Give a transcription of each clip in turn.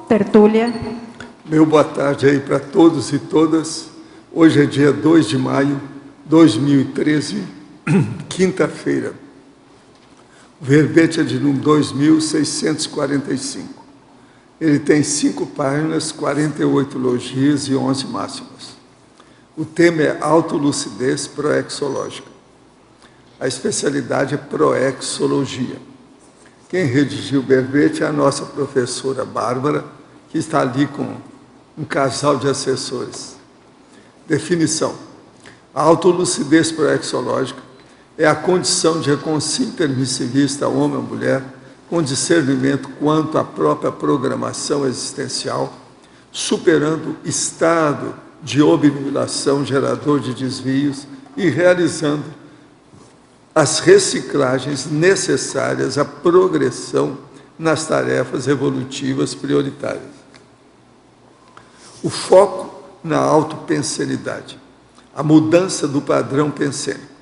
tertúlia. Meu boa tarde aí para todos e todas. Hoje é dia 2 de maio de 2013, quinta-feira. O verbete é de número 2645. Ele tem 5 páginas, 48 elogios e 11 máximas. O tema é autolucidez proexológica. A especialidade é proexologia. Quem redigiu o verbete é a nossa professora Bárbara, que está ali com um casal de assessores. Definição. A autolucidez proexológica é a condição de consciência intermissivista homem ou mulher com discernimento quanto à própria programação existencial, superando estado de obnubilação gerador de desvios e realizando as reciclagens necessárias à progressão nas tarefas evolutivas prioritárias. O foco na autopensenidade, a mudança do padrão pensênico,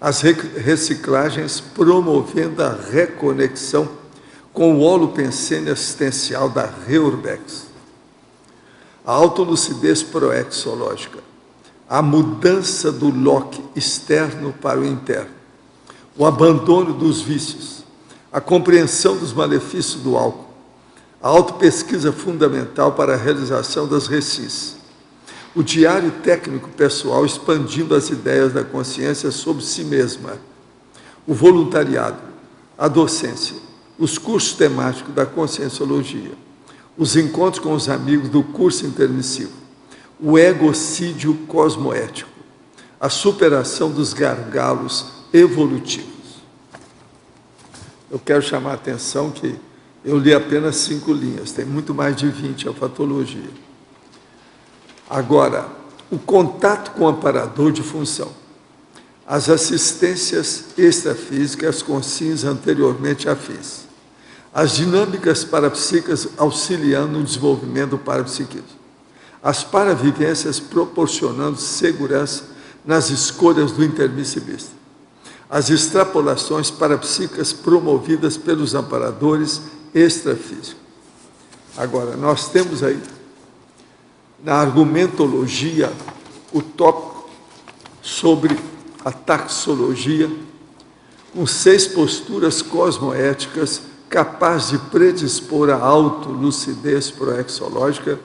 as reciclagens promovendo a reconexão com o holopensênio assistencial da Reurbex. A autolucidez proexológica, a mudança do loque externo para o interno, o abandono dos vícios, a compreensão dos malefícios do álcool, a autopesquisa fundamental para a realização das recis, o diário técnico pessoal expandindo as ideias da consciência sobre si mesma, o voluntariado, a docência, os cursos temáticos da conscienciologia, os encontros com os amigos do curso intermissivo, o egocídio cosmoético, a superação dos gargalos evolutivos. Eu quero chamar a atenção que eu li apenas 5 linhas, tem muito mais de 20 a fatologia. Agora, o contato com o amparador de função, as assistências extrafísicas com SINs anteriormente afins, as dinâmicas parapsíquicas auxiliando no desenvolvimento do parapsiquismo, as paravivências proporcionando segurança nas escolhas do intermissivista, as extrapolações parapsíquicas promovidas pelos amparadores extrafísicos. Agora, nós temos aí, na argumentologia, o tópico sobre a taxologia, com 6 posturas cosmoéticas capazes de predispor a autolucidez proexológica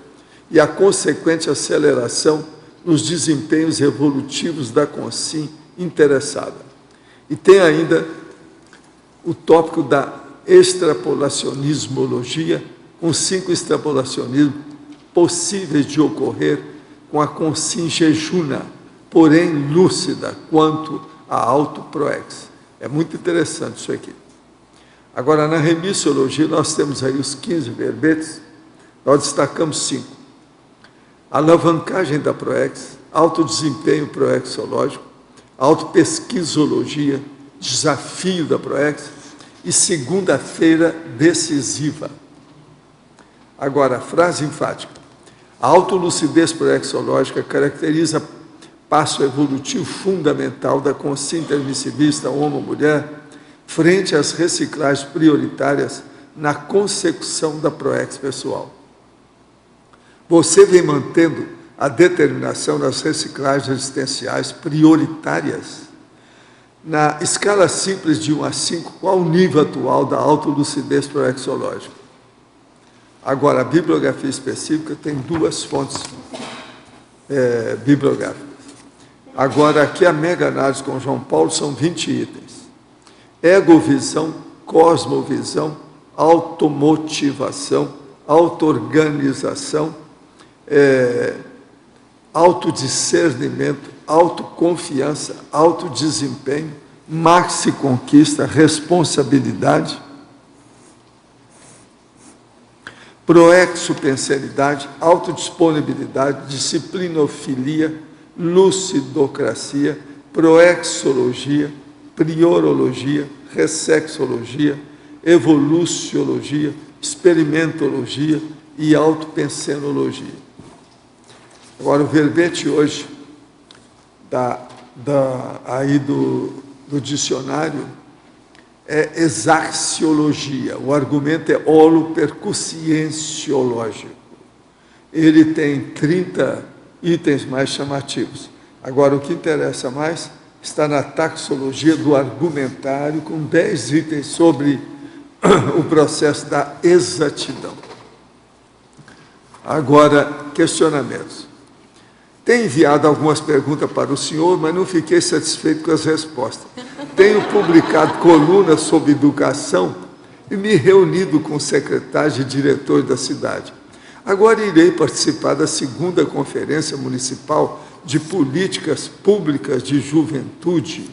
e a consequente aceleração nos desempenhos evolutivos da consciência interessada. E tem ainda o tópico da extrapolacionismologia, com 5 extrapolacionismos possíveis de ocorrer com a consciência jejuna, porém lúcida quanto à autoproex. É muito interessante isso aqui. Agora, na remissiologia, nós temos aí os 15 verbetes, nós destacamos 5. Alavancagem da proex, autodesempenho proexológico, autopesquisologia, desafio da proex e segunda-feira decisiva. Agora, frase enfática. A autolucidez proexológica caracteriza passo evolutivo fundamental da consciência intermissivista homem ou mulher frente às reciclagens prioritárias na consecução da proex pessoal. Você vem mantendo a determinação das reciclagens existenciais prioritárias. Na escala simples de 1 a 5, qual o nível atual da autolucidez proexológica? Agora, a bibliografia específica tem 2 fontes bibliográficas. Agora, aqui a mega-análise com João Paulo são 20 itens. Egovisão, cosmovisão, automotivação, auto-organização, autodiscernimento, autoconfiança, autodesempenho, maxi-conquista, responsabilidade, proexopensenidade, autodisponibilidade, disciplinofilia, lucidocracia, proexologia, priorologia, ressexologia, evoluciologia, experimentologia e autopensenologia. Agora, o verbete hoje aí do dicionário é exarciologia. O argumento é holopercussienciológico. Ele tem 30 itens mais chamativos. Agora, o que interessa mais está na taxologia do argumentário, com 10 itens sobre o processo da exatidão. Agora, questionamentos. Tenho enviado algumas perguntas para o senhor, mas não fiquei satisfeito com as respostas. Tenho publicado colunas sobre educação e me reunido com secretários e diretores da cidade. Agora irei participar da 2ª Conferência Municipal de Políticas Públicas de Juventude.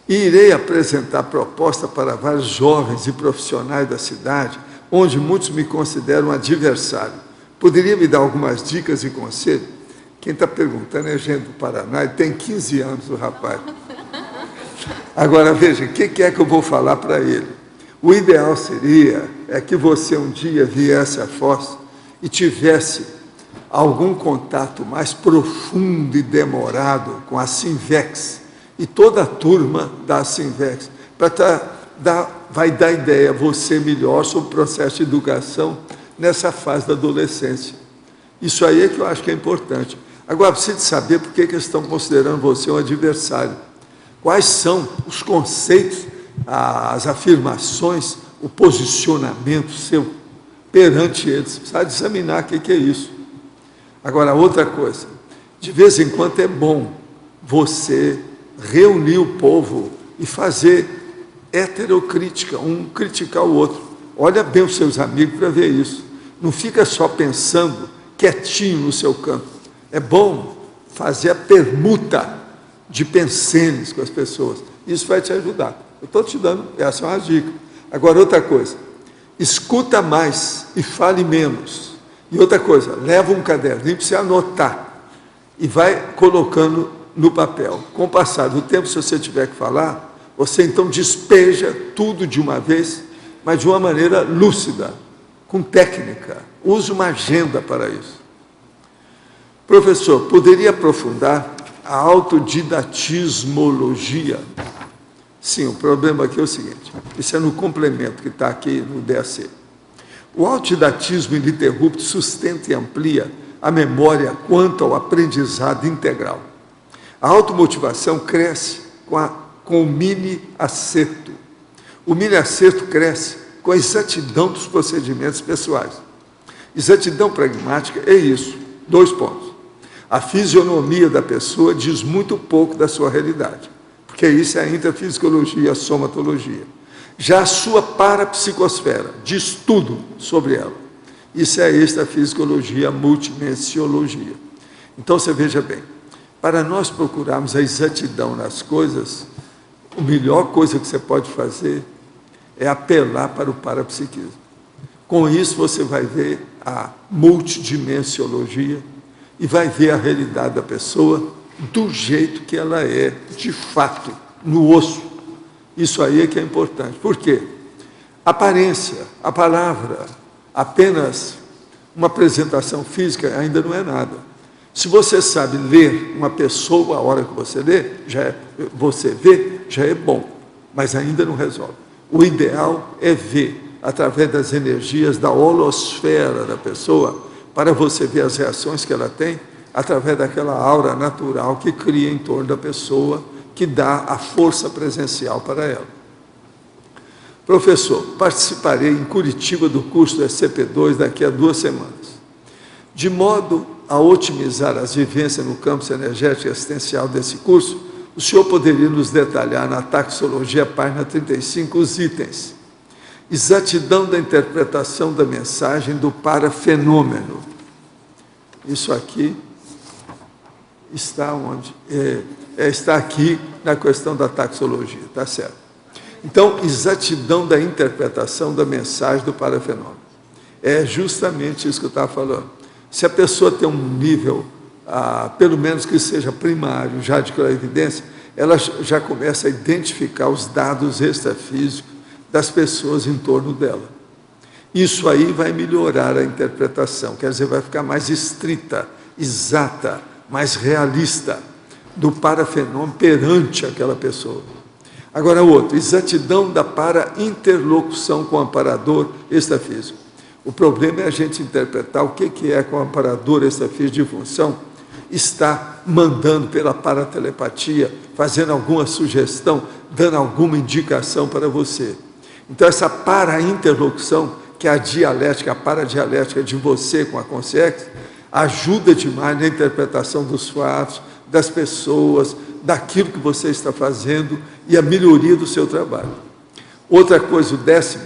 E irei apresentar proposta para vários jovens e profissionais da cidade, onde muitos me consideram adversário. Poderia me dar algumas dicas e conselhos? Quem está perguntando é gente do Paraná, e tem 15 anos o rapaz. Agora, veja, o que é que eu vou falar para ele? O ideal seria que você um dia viesse a Foz e tivesse algum contato mais profundo e demorado com a Sinvex e toda a turma da Sinvex, vai dar ideia a você melhor sobre o processo de educação nessa fase da adolescência. Isso aí é que eu acho que é importante. Agora, precisa saber por que eles estão considerando você um adversário. Quais são os conceitos, as afirmações, o posicionamento seu perante eles. Precisa examinar o que é isso. Agora, outra coisa, de vez em quando é bom você reunir o povo e fazer heterocrítica, um criticar o outro. Olha bem os seus amigos para ver isso. Não fica só pensando quietinho no seu canto. É bom fazer a permuta de pensenes com as pessoas. Isso vai te ajudar. Eu estou te dando, essa é uma dica. Agora, outra coisa, escuta mais e fale menos. E outra coisa, leva um caderninho para você anotar e vai colocando no papel. Com o passar do tempo, se você tiver que falar, você então despeja tudo de uma vez, mas de uma maneira lúcida, com técnica. Use uma agenda para isso. Professor, poderia aprofundar a autodidatismologia? Sim, o problema aqui é o seguinte, isso é no complemento que está aqui no DAC. O autodidatismo ininterrupto sustenta e amplia a memória quanto ao aprendizado integral. A automotivação cresce com o mini-acerto. O mini-acerto cresce com a exatidão dos procedimentos pessoais. Exatidão pragmática é isso, 2 pontos. A fisionomia da pessoa diz muito pouco da sua realidade, porque isso é a intrafisicologia, a somatologia. Já a sua parapsicosfera diz tudo sobre ela. Isso é a extrafisicologia, a multimenciologia. Então, você veja bem, para nós procurarmos a exatidão nas coisas, a melhor coisa que você pode fazer é apelar para o parapsiquismo. Com isso, você vai ver a multidimenciologia e vai ver a realidade da pessoa do jeito que ela é, de fato, no osso. Isso aí é que é importante. Por quê? Aparência, a palavra, apenas uma apresentação física ainda não é nada. Se você sabe ler uma pessoa a hora que você lê, você vê, já é bom, mas ainda não resolve. O ideal é ver, através das energias da holosfera da pessoa, para você ver as reações que ela tem, através daquela aura natural que cria em torno da pessoa, que dá a força presencial para ela. Professor, participarei em Curitiba do curso do SCP-2 daqui a 2 semanas. De modo a otimizar as vivências no campo energético e assistencial desse curso, o senhor poderia nos detalhar na taxologia, página 35, os itens. Exatidão da interpretação da mensagem do parafenômeno. Isso aqui está onde? Está aqui na questão da taxologia, está certo. Então, exatidão da interpretação da mensagem do parafenômeno. É justamente isso que eu estava falando. Se a pessoa tem um nível, pelo menos que seja primário, já de clarividência, ela já começa a identificar os dados extrafísicos das pessoas em torno dela. Isso aí vai melhorar a interpretação, quer dizer, vai ficar mais estrita, exata, mais realista do parafenômeno perante aquela pessoa. Agora, outro, exatidão da para-interlocução com o amparador extrafísico. O problema é a gente interpretar o que é que o amparador extrafísico de função está mandando pela paratelepatia, fazendo alguma sugestão, dando alguma indicação para você. Então, essa para-interlocução, que é a dialética, a paradialética de você com a consciência, ajuda demais na interpretação dos fatos, das pessoas, daquilo que você está fazendo e a melhoria do seu trabalho. Outra coisa, o 10º,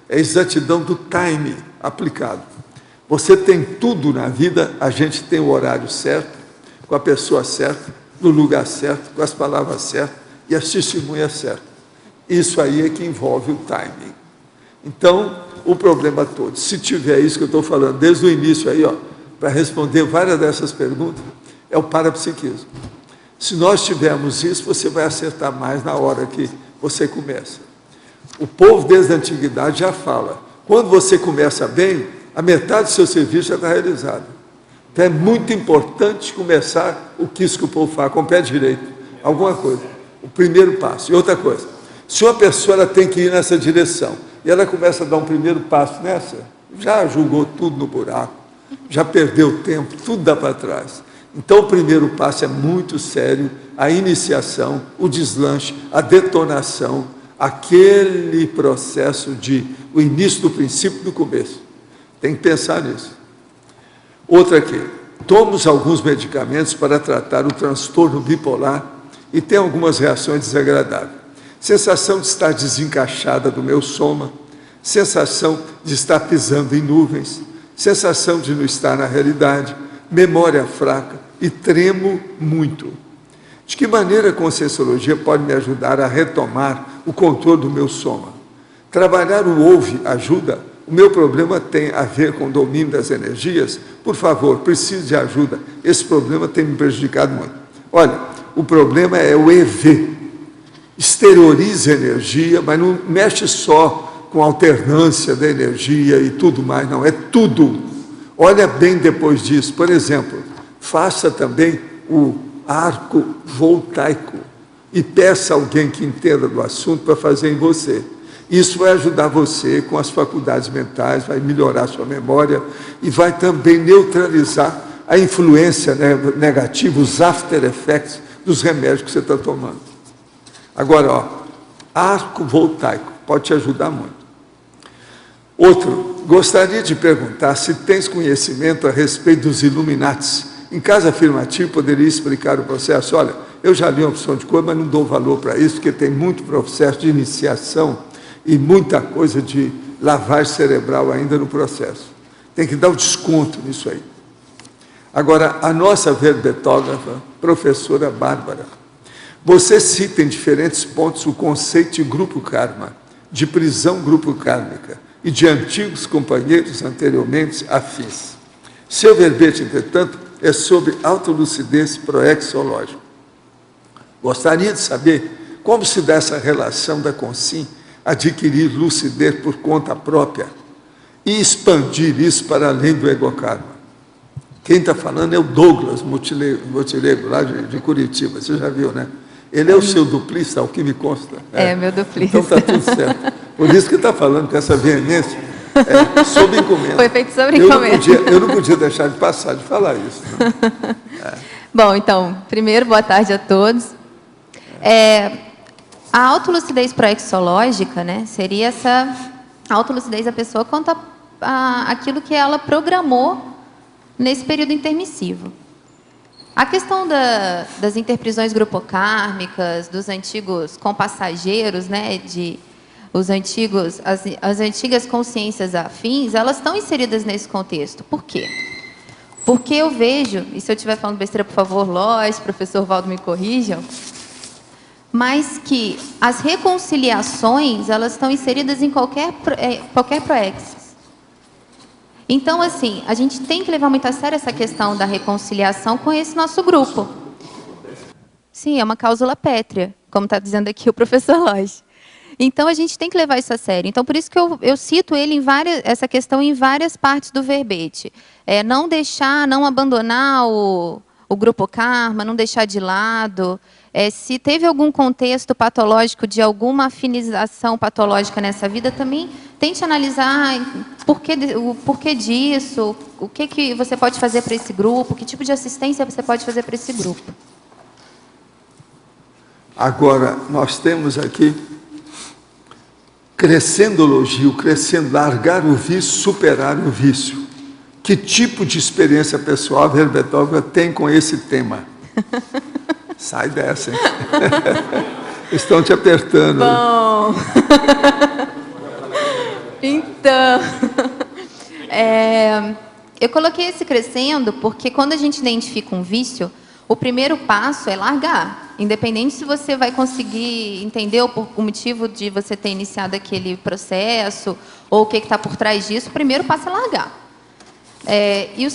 é a exatidão do time aplicado. Você tem tudo na vida, a gente tem o horário certo, com a pessoa certa, no lugar certo, com as palavras certas e as testemunhas certas. Isso aí é que envolve o timing. Então, o problema todo, se tiver isso que eu estou falando desde o início aí, para responder várias dessas perguntas, é o parapsiquismo. Se nós tivermos isso, você vai acertar mais na hora que você começa. O povo, desde a antiguidade, já fala, quando você começa bem, a metade do seu serviço já está realizado. Então, é muito importante começar o que isso que o povo faz, com o pé direito, alguma coisa. O primeiro passo. E outra coisa, se uma pessoa ela tem que ir nessa direção, e ela começa a dar um primeiro passo nessa, já julgou tudo no buraco, já perdeu tempo, tudo dá para trás. Então, o primeiro passo é muito sério, a iniciação, o deslanche, a detonação, aquele processo o início do princípio do começo. Tem que pensar nisso. Outra aqui, tomamos alguns medicamentos para tratar o transtorno bipolar e tem algumas reações desagradáveis. Sensação de estar desencaixada do meu soma, sensação de estar pisando em nuvens, sensação de não estar na realidade, memória fraca e tremo muito. De que maneira a Conscienciologia pode me ajudar a retomar o controle do meu soma? Trabalhar o ouve ajuda? O meu problema tem a ver com o domínio das energias? Por favor, preciso de ajuda. Esse problema tem me prejudicado muito. Olha, o problema é o EV. Exterioriza a energia, mas não mexe só com a alternância da energia e tudo mais, não. É tudo. Olha bem depois disso. Por exemplo, faça também o arco voltaico e peça alguém que entenda do assunto para fazer em você. Isso vai ajudar você com as faculdades mentais, vai melhorar sua memória e vai também neutralizar a influência negativa, os after effects dos remédios que você está tomando. Agora, arco voltaico pode te ajudar muito. Outro, gostaria de perguntar se tens conhecimento a respeito dos Illuminatis. Em caso afirmativo, poderia explicar o processo? Olha, eu já li uma opção de coisa, mas não dou valor para isso, porque tem muito processo de iniciação e muita coisa de lavagem cerebral ainda no processo. Tem que dar um desconto nisso aí. Agora, a nossa verbetógrafa, professora Bárbara, você cita em diferentes pontos o conceito de grupo karma, de prisão grupo kármica e de antigos companheiros anteriormente afins. Seu verbete, entretanto, é sobre autolucidez proexológica. Gostaria de saber como se dá essa relação da consciência adquirir lucidez por conta própria e expandir isso para além do egokarma. Quem está falando é o Douglas Motilego, lá de Curitiba, você já viu, né? Ele é o seu duplista, ao que me consta. É, meu duplista. Então está tudo certo. Por isso que está falando com essa veemência, sob encomenda. Foi feito sob encomenda. Eu não podia deixar de passar, de falar isso. Bom, então, primeiro, boa tarde a todos. A autolucidez proexológica, né, seria essa autolucidez da pessoa quanto aquilo que ela programou nesse período intermissivo. A questão das interprisões grupocármicas, dos antigos compassageiros, né, as antigas consciências afins, elas estão inseridas nesse contexto. Por quê? Porque eu vejo, e se eu estiver falando besteira, por favor, Lois, professor Valdo, me corrijam, mas que as reconciliações, elas estão inseridas em qualquer proexis. Então, assim, a gente tem que levar muito a sério essa questão da reconciliação com esse nosso grupo. Sim, é uma cláusula pétrea, como está dizendo aqui o professor Lois. Então, a gente tem que levar isso a sério. Então, por isso que eu cito ele essa questão em várias partes do verbete. Não abandonar o grupo karma, não deixar de lado, Se teve algum contexto patológico de alguma afinização patológica nessa vida, também tente analisar o porquê disso, o que você pode fazer para esse grupo, que tipo de assistência você pode fazer para esse grupo. Agora, nós temos aqui crescendologia, o crescendo, largar o vício, superar o vício. Que tipo de experiência pessoal a Verbetógrafo tem com esse tema? Sai dessa, hein? Estão te apertando. Bom, então, eu coloquei esse crescendo porque quando a gente identifica um vício, o primeiro passo é largar. Independente se você vai conseguir entender o motivo de você ter iniciado aquele processo ou o que está por trás disso, o primeiro passo é largar. E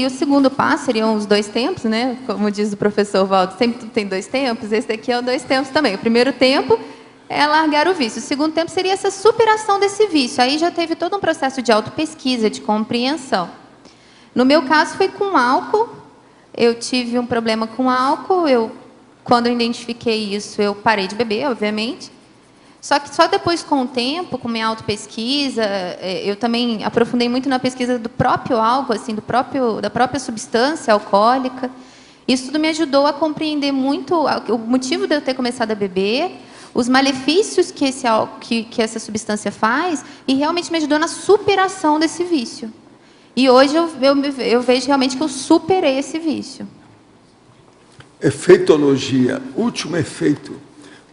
o segundo passo seriam os 2 tempos, né? Como diz o professor Valdo, sempre tem 2 tempos, esse daqui é o 2 tempos também. O primeiro tempo é largar o vício, o segundo tempo seria essa superação desse vício. Aí já teve todo um processo de autopesquisa, de compreensão. No meu caso foi com álcool, eu tive um problema com álcool, quando eu identifiquei isso, eu parei de beber, obviamente. Só que só depois, com o tempo, com minha autopesquisa, eu também aprofundei muito na pesquisa do próprio álcool, assim, da própria substância alcoólica. Isso tudo me ajudou a compreender muito o motivo de eu ter começado a beber, os malefícios que essa substância faz, e realmente me ajudou na superação desse vício. E hoje eu vejo realmente que eu superei esse vício. Efeitologia, último efeito.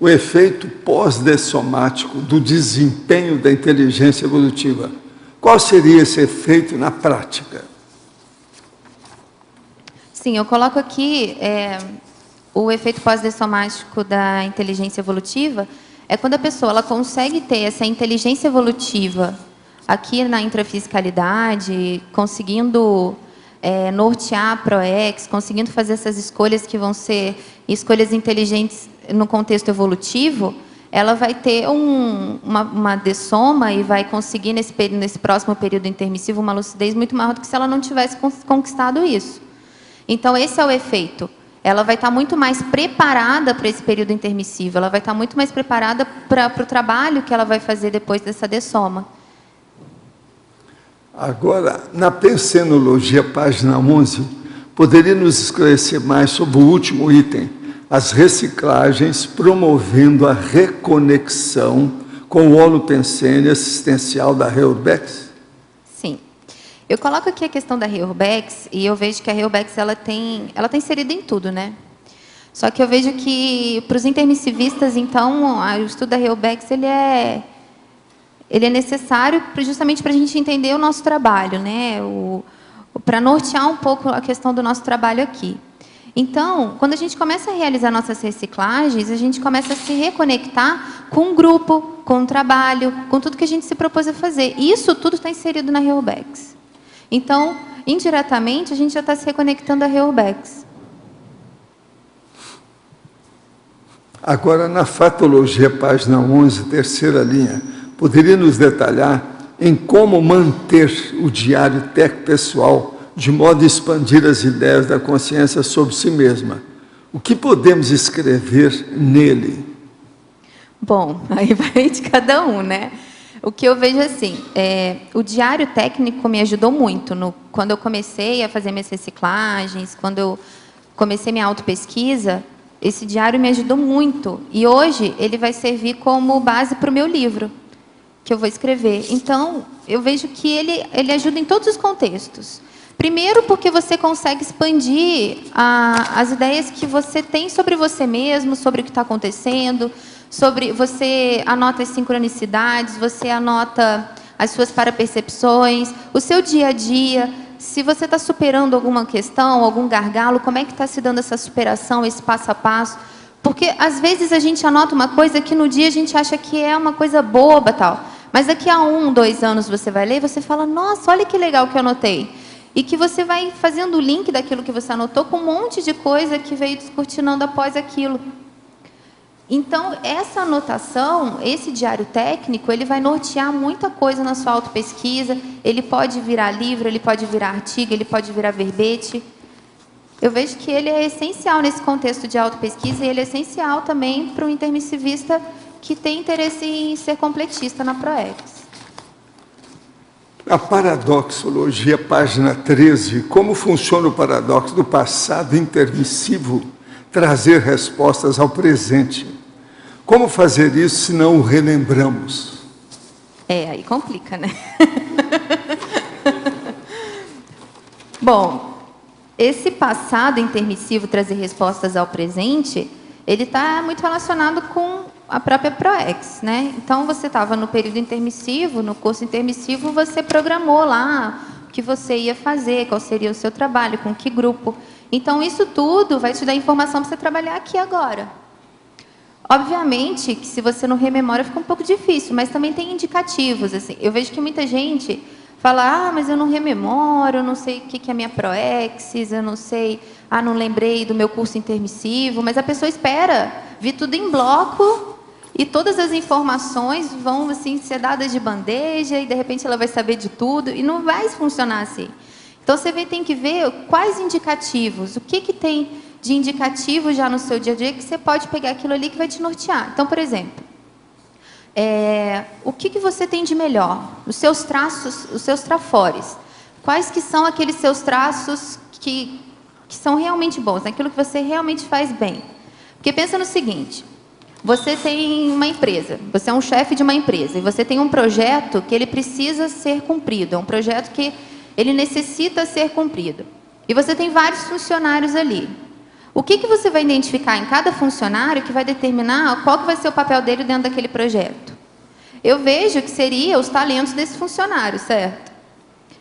O efeito pós-dessomático do desempenho da inteligência evolutiva. Qual seria esse efeito na prática? Sim, eu coloco aqui o efeito pós-dessomático da inteligência evolutiva é quando a pessoa ela consegue ter essa inteligência evolutiva aqui na intrafisicalidade, conseguindo nortear a PROEX, conseguindo fazer essas escolhas que vão ser escolhas inteligentes no contexto evolutivo, ela vai ter uma dessoma e vai conseguir, nesse próximo período intermissivo, uma lucidez muito maior do que se ela não tivesse conquistado isso. Então, esse é o efeito. Ela vai estar muito mais preparada para esse período intermissivo, ela vai estar muito mais preparada para o trabalho que ela vai fazer depois dessa dessoma. Agora, na Pensenologia, página 11, poderia nos esclarecer mais sobre o último item, as reciclagens promovendo a reconexão com o holopensene assistencial da Reurbex? Sim. Eu coloco aqui a questão da Reurbex e eu vejo que a Reurbex ela tem inserido em tudo, né? Só que eu vejo que para os intermissivistas, então, o estudo da Reurbex ele é necessário justamente para a gente entender o nosso trabalho, né? Para nortear um pouco a questão do nosso trabalho aqui. Então, quando a gente começa a realizar nossas reciclagens, a gente começa a se reconectar com o grupo, com o trabalho, com tudo que a gente se propôs a fazer. E isso tudo está inserido na Reurbex. Então, indiretamente, a gente já está se reconectando à Reurbex. Agora, na Fatologia, página 11, terceira linha, poderia nos detalhar em como manter o diário técnico pessoal de modo a expandir as ideias da consciência sobre si mesma? O que podemos escrever nele? Bom, aí vai de cada um, né? O que eu vejo assim, o diário técnico me ajudou muito. Quando eu comecei a fazer minhas reciclagens, quando eu comecei minha autopesquisa, esse diário me ajudou muito. E hoje ele vai servir como base para o meu livro, que eu vou escrever. Então, eu vejo que ele ajuda em todos os contextos. Primeiro, porque você consegue expandir as ideias que você tem sobre você mesmo, sobre o que está acontecendo, você anota as sincronicidades, você anota as suas parapercepções, o seu dia a dia. Se você está superando alguma questão, algum gargalo, como é que está se dando essa superação, esse passo a passo? Porque, às vezes, a gente anota uma coisa que no dia a gente acha que é uma coisa boba, tal. Mas daqui a 1, 2 anos você vai ler e você fala, nossa, olha que legal que eu anotei. E que você vai fazendo o link daquilo que você anotou com um monte de coisa que veio descortinando após aquilo. Então, essa anotação, esse diário técnico, ele vai nortear muita coisa na sua autopesquisa. Ele pode virar livro, ele pode virar artigo, ele pode virar verbete. Eu vejo que ele é essencial nesse contexto de autopesquisa e ele é essencial também para o intermissivista que tem interesse em ser completista na PROEX. A paradoxologia, página 13, como funciona o paradoxo do passado intermissivo? Trazer respostas ao presente. Como fazer isso se não o relembramos? Aí complica, né? Bom, esse passado intermissivo, trazer respostas ao presente, ele está muito relacionado com a própria PROEX, né? Então, você estava no período intermissivo, no curso intermissivo, você programou lá o que você ia fazer, qual seria o seu trabalho, com que grupo. Então, isso tudo vai te dar informação para você trabalhar aqui agora. Obviamente que se você não rememora fica um pouco difícil, mas também tem indicativos. Assim. Eu vejo que muita gente fala, mas eu não rememoro, eu não sei o que é a minha PROEX, eu não sei, não lembrei do meu curso intermissivo, mas a pessoa espera vir tudo em bloco e todas as informações vão assim, ser dadas de bandeja e de repente ela vai saber de tudo e não vai funcionar assim. Então você tem que ver quais indicativos, o que tem de indicativo já no seu dia a dia que você pode pegar aquilo ali que vai te nortear. Então, por exemplo, o que você tem de melhor? Os seus traços, os seus trafores. Quais que são aqueles seus traços que são realmente bons, aquilo que você realmente faz bem? Porque pensa no seguinte, você tem uma empresa, você é um chefe de uma empresa, e você tem um projeto que ele precisa ser cumprido, é um projeto que ele necessita ser cumprido. E você tem vários funcionários ali. O que você vai identificar em cada funcionário que vai determinar qual que vai ser o papel dele dentro daquele projeto? Eu vejo que seria os talentos desse funcionário, certo?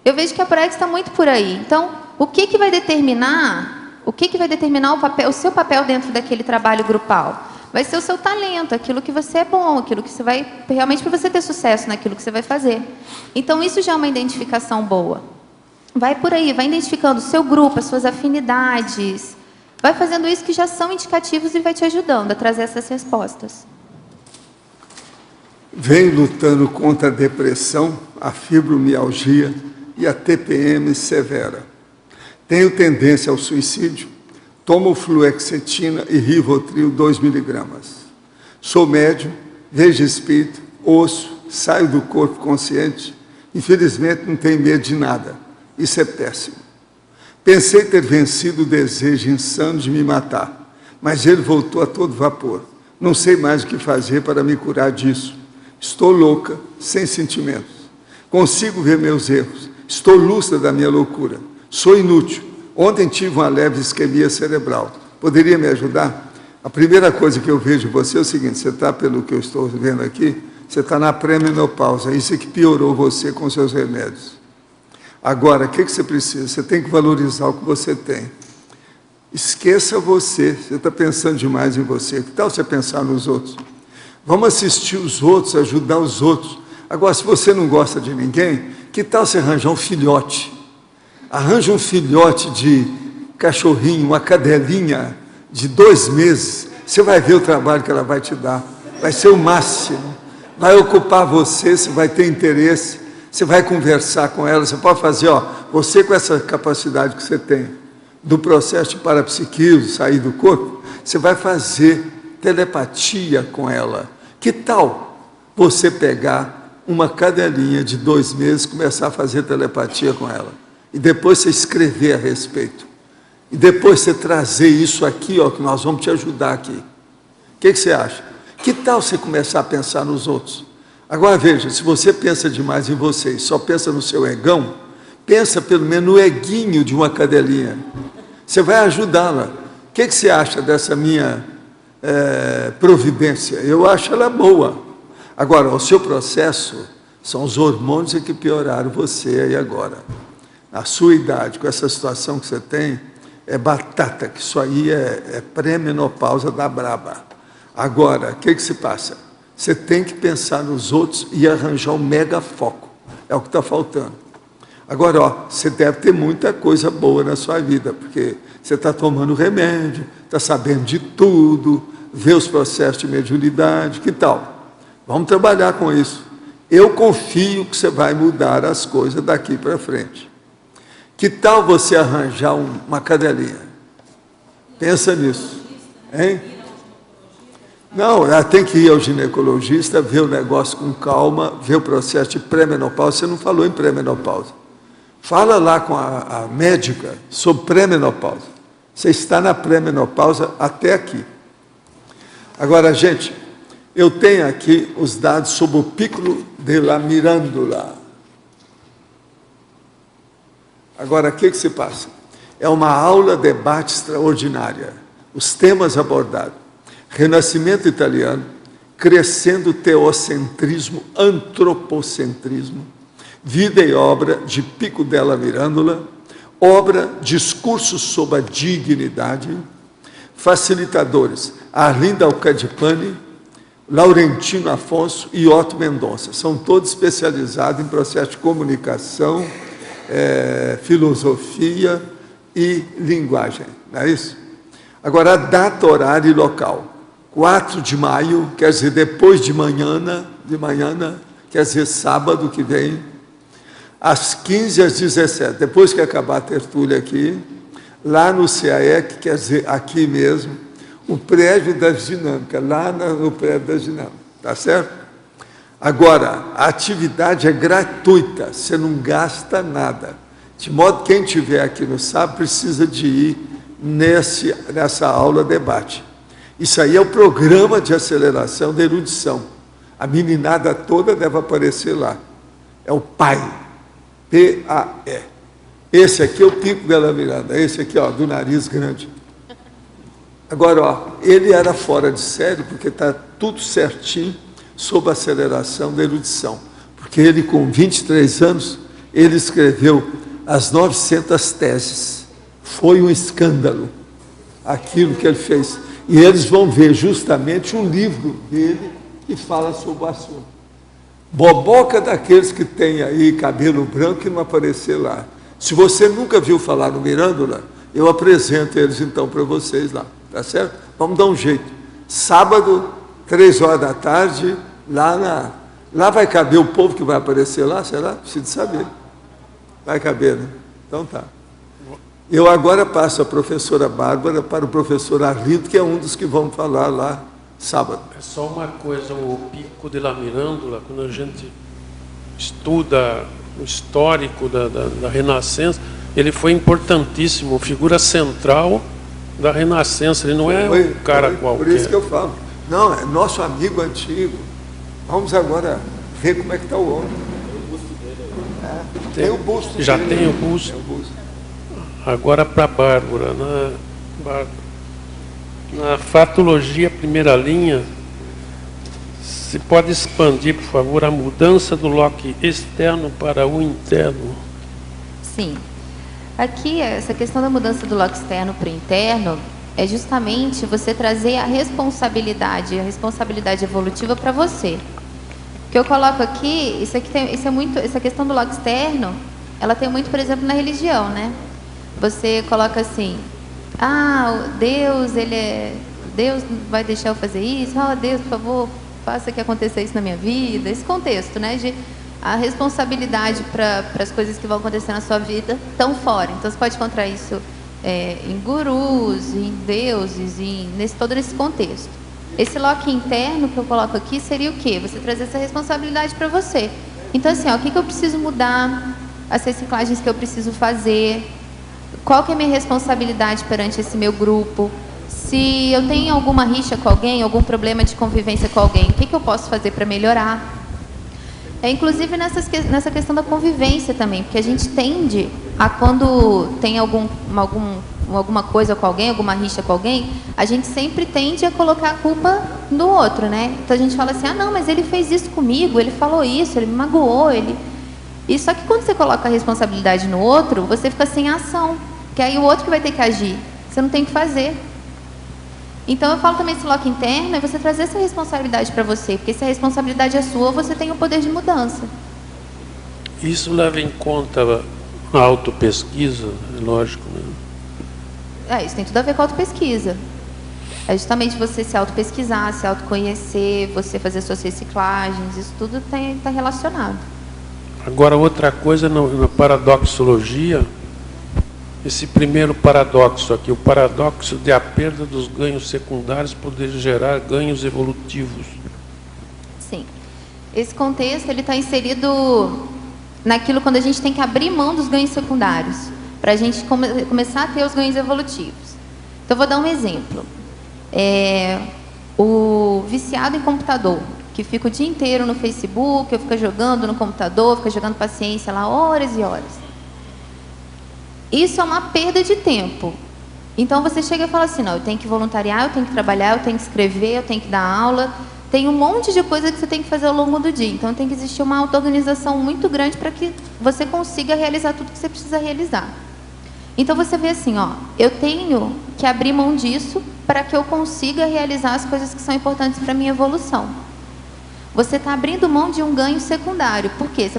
Eu vejo que a PROEX está muito por aí. Então, o que vai determinar o seu papel dentro daquele trabalho grupal? Vai ser o seu talento, aquilo que você é bom, aquilo que você vai, realmente para você ter sucesso naquilo que você vai fazer. Então, isso já é uma identificação boa. Vai por aí, vai identificando o seu grupo, as suas afinidades. Vai fazendo isso que já são indicativos e vai te ajudando a trazer essas respostas. Vem lutando contra a depressão, a fibromialgia e a TPM severa. Tenho tendência ao suicídio. Tomo fluoxetina e Rivotril 2 miligramas. Sou médium, vejo espírito, ouço, saio do corpo consciente. Infelizmente não tenho medo de nada. Isso é péssimo. Pensei ter vencido o desejo insano de me matar, mas ele voltou a todo vapor. Não sei mais o que fazer para me curar disso. Estou louca, sem sentimentos. Consigo ver meus erros. Estou lúcida da minha loucura. Sou inútil. Ontem tive uma leve isquemia cerebral. Poderia me ajudar? A primeira coisa que eu vejo em você é o seguinte, você está, pelo que eu estou vendo aqui, você está na pré-menopausa. Isso é que piorou você com seus remédios. Agora, o que você precisa? Você tem que valorizar o que você tem. Esqueça você está pensando demais em você. Que tal você pensar nos outros? Vamos assistir os outros, ajudar os outros. Agora, se você não gosta de ninguém, que tal você arranjar um filhote? Arranja um filhote de cachorrinho, uma cadelinha de 2 meses. Você vai ver o trabalho que ela vai te dar. Vai ser o máximo. Vai ocupar você, você vai ter interesse. Você vai conversar com ela, você pode fazer, você com essa capacidade que você tem, do processo de parapsiquismo, sair do corpo, você vai fazer telepatia com ela. Que tal você pegar uma cadelinha de 2 meses e começar a fazer telepatia com ela? E depois você escrever a respeito. E depois você trazer isso aqui, que nós vamos te ajudar aqui. O que você acha? Que tal você começar a pensar nos outros? Agora veja, se você pensa demais em você e só pensa no seu egão, pensa pelo menos no eguinho de uma cadelinha. Você vai ajudá-la. O que você acha dessa minha providência? Eu acho ela boa. Agora, o seu processo são os hormônios que pioraram você aí agora. Na sua idade, com essa situação que você tem, é batata, que isso aí é pré-menopausa da braba. Agora, o que se passa? Você tem que pensar nos outros e arranjar um mega foco. É o que está faltando. Agora, você deve ter muita coisa boa na sua vida, porque você está tomando remédio, está sabendo de tudo, vê os processos de mediunidade, que tal? Vamos trabalhar com isso. Eu confio que você vai mudar as coisas daqui para frente. Que tal você arranjar uma cadelinha? Pensa nisso. Hein? Não, ela tem que ir ao ginecologista, ver o negócio com calma, ver o processo de pré-menopausa. Você não falou em pré-menopausa. Fala lá com a médica sobre pré-menopausa. Você está na pré-menopausa até aqui. Agora, gente, eu tenho aqui os dados sobre o Piccolo della Mirandola. Agora, o que se passa? É uma aula-debate extraordinária. Os temas abordados. Renascimento italiano, crescendo teocentrismo, antropocentrismo, vida e obra de Pico della Mirandola, obra Discursos sobre a Dignidade, facilitadores Arlinda Alcadipani, Laurentino Afonso e Otto Mendonça. São todos especializados em processo de comunicação, filosofia e linguagem, não é isso? Agora, a data, horário e local. 4 de maio, quer dizer, depois de manhã, quer dizer, sábado que vem, às 15 às 17, depois que acabar a tertúlia aqui, lá no CAEC, quer dizer, aqui mesmo, o prédio das dinâmicas, lá no prédio das dinâmicas, tá certo? Agora, a atividade é gratuita, você não gasta nada. De modo que quem estiver aqui no sábado precisa de ir nessa aula debate. Isso aí é o programa de aceleração da erudição. A meninada toda deve aparecer lá. É o PAE. P-A-E. Esse aqui é o Pico della Miranda. Esse aqui, ó, do nariz grande. Agora, ó, ele era fora de série, porque está tudo certinho sobre a aceleração da erudição. Porque ele, com 23 anos, ele escreveu as 900 teses. Foi um escândalo aquilo que ele fez. E eles vão ver justamente um livro dele que fala sobre o assunto. Boboca daqueles que têm aí cabelo branco e não aparecer lá. Se você nunca viu falar no Mirandola, eu apresento eles então para vocês lá, tá certo? Vamos dar um jeito. Sábado, 3 horas da tarde, lá vai caber o povo que vai aparecer lá, será? Preciso saber. Vai caber, né? Então tá. Eu agora passo a professora Bárbara para o professor Arlindo, que é um dos que vão falar lá sábado. É só uma coisa, o Pico della Mirandola, quando a gente estuda o histórico da Renascença, ele foi importantíssimo, figura central da Renascença, ele não é um cara qualquer. Por isso que eu falo. Não, é nosso amigo antigo. Vamos agora ver como é que está o homem. Tem o busto já dele. Tem o busto. Agora para a Bárbara. Na fatologia primeira linha, se pode expandir, por favor, a mudança do loque externo para o interno. Sim. Aqui, essa questão da mudança do loque externo para o interno é justamente você trazer a responsabilidade evolutiva para você. O que eu coloco aqui, essa questão do loque externo, ela tem muito, por exemplo, na religião, né? Você coloca assim, Deus vai deixar eu fazer isso, Deus, por favor, faça que aconteça isso na minha vida. Esse contexto, né, de a responsabilidade para as coisas que vão acontecer na sua vida estão fora. Então, você pode encontrar isso em gurus, em deuses, todo esse contexto. Esse loque interno que eu coloco aqui seria o quê? Você trazer essa responsabilidade para você. Então, assim, o que eu preciso mudar, as reciclagens que eu preciso fazer, qual que é a minha responsabilidade perante esse meu grupo, se eu tenho alguma rixa com alguém, algum problema de convivência com alguém, o que eu posso fazer para melhorar? Inclusive nessa questão da convivência também, porque a gente tende a, quando tem alguma coisa com alguém, alguma rixa com alguém, a gente sempre tende a colocar a culpa no outro, né? Então a gente fala assim, não, mas ele fez isso comigo, ele falou isso, ele me magoou, E só que quando você coloca a responsabilidade no outro, você fica sem ação, que aí o outro que vai ter que agir, você não tem que fazer. Então eu falo também esse loque interno, é você trazer essa responsabilidade para você, porque se a responsabilidade é sua, você tem o poder de mudança. Isso leva em conta a autopesquisa, é lógico, né? Isso tem tudo a ver com a autopesquisa. É justamente você se autopesquisar, se autoconhecer, você fazer suas reciclagens, isso tudo está relacionado. Agora, outra coisa, na paradoxologia, esse primeiro paradoxo aqui, o paradoxo de a perda dos ganhos secundários poder gerar ganhos evolutivos. Sim. Esse contexto ele está inserido naquilo quando a gente tem que abrir mão dos ganhos secundários, para a gente começar a ter os ganhos evolutivos. Então, eu vou dar um exemplo. O viciado em computador, que fica o dia inteiro no Facebook, ou fica jogando no computador, fica jogando paciência lá horas e horas. Isso é uma perda de tempo. Então, você chega e fala assim, não, eu tenho que voluntariar, eu tenho que trabalhar, eu tenho que escrever, eu tenho que dar aula. Tem um monte de coisa que você tem que fazer ao longo do dia. Então, tem que existir uma auto-organização muito grande para que você consiga realizar tudo que você precisa realizar. Então, você vê assim, ó, eu tenho que abrir mão disso para que eu consiga realizar as coisas que são importantes para a minha evolução. Você está abrindo mão de um ganho secundário. Por quê?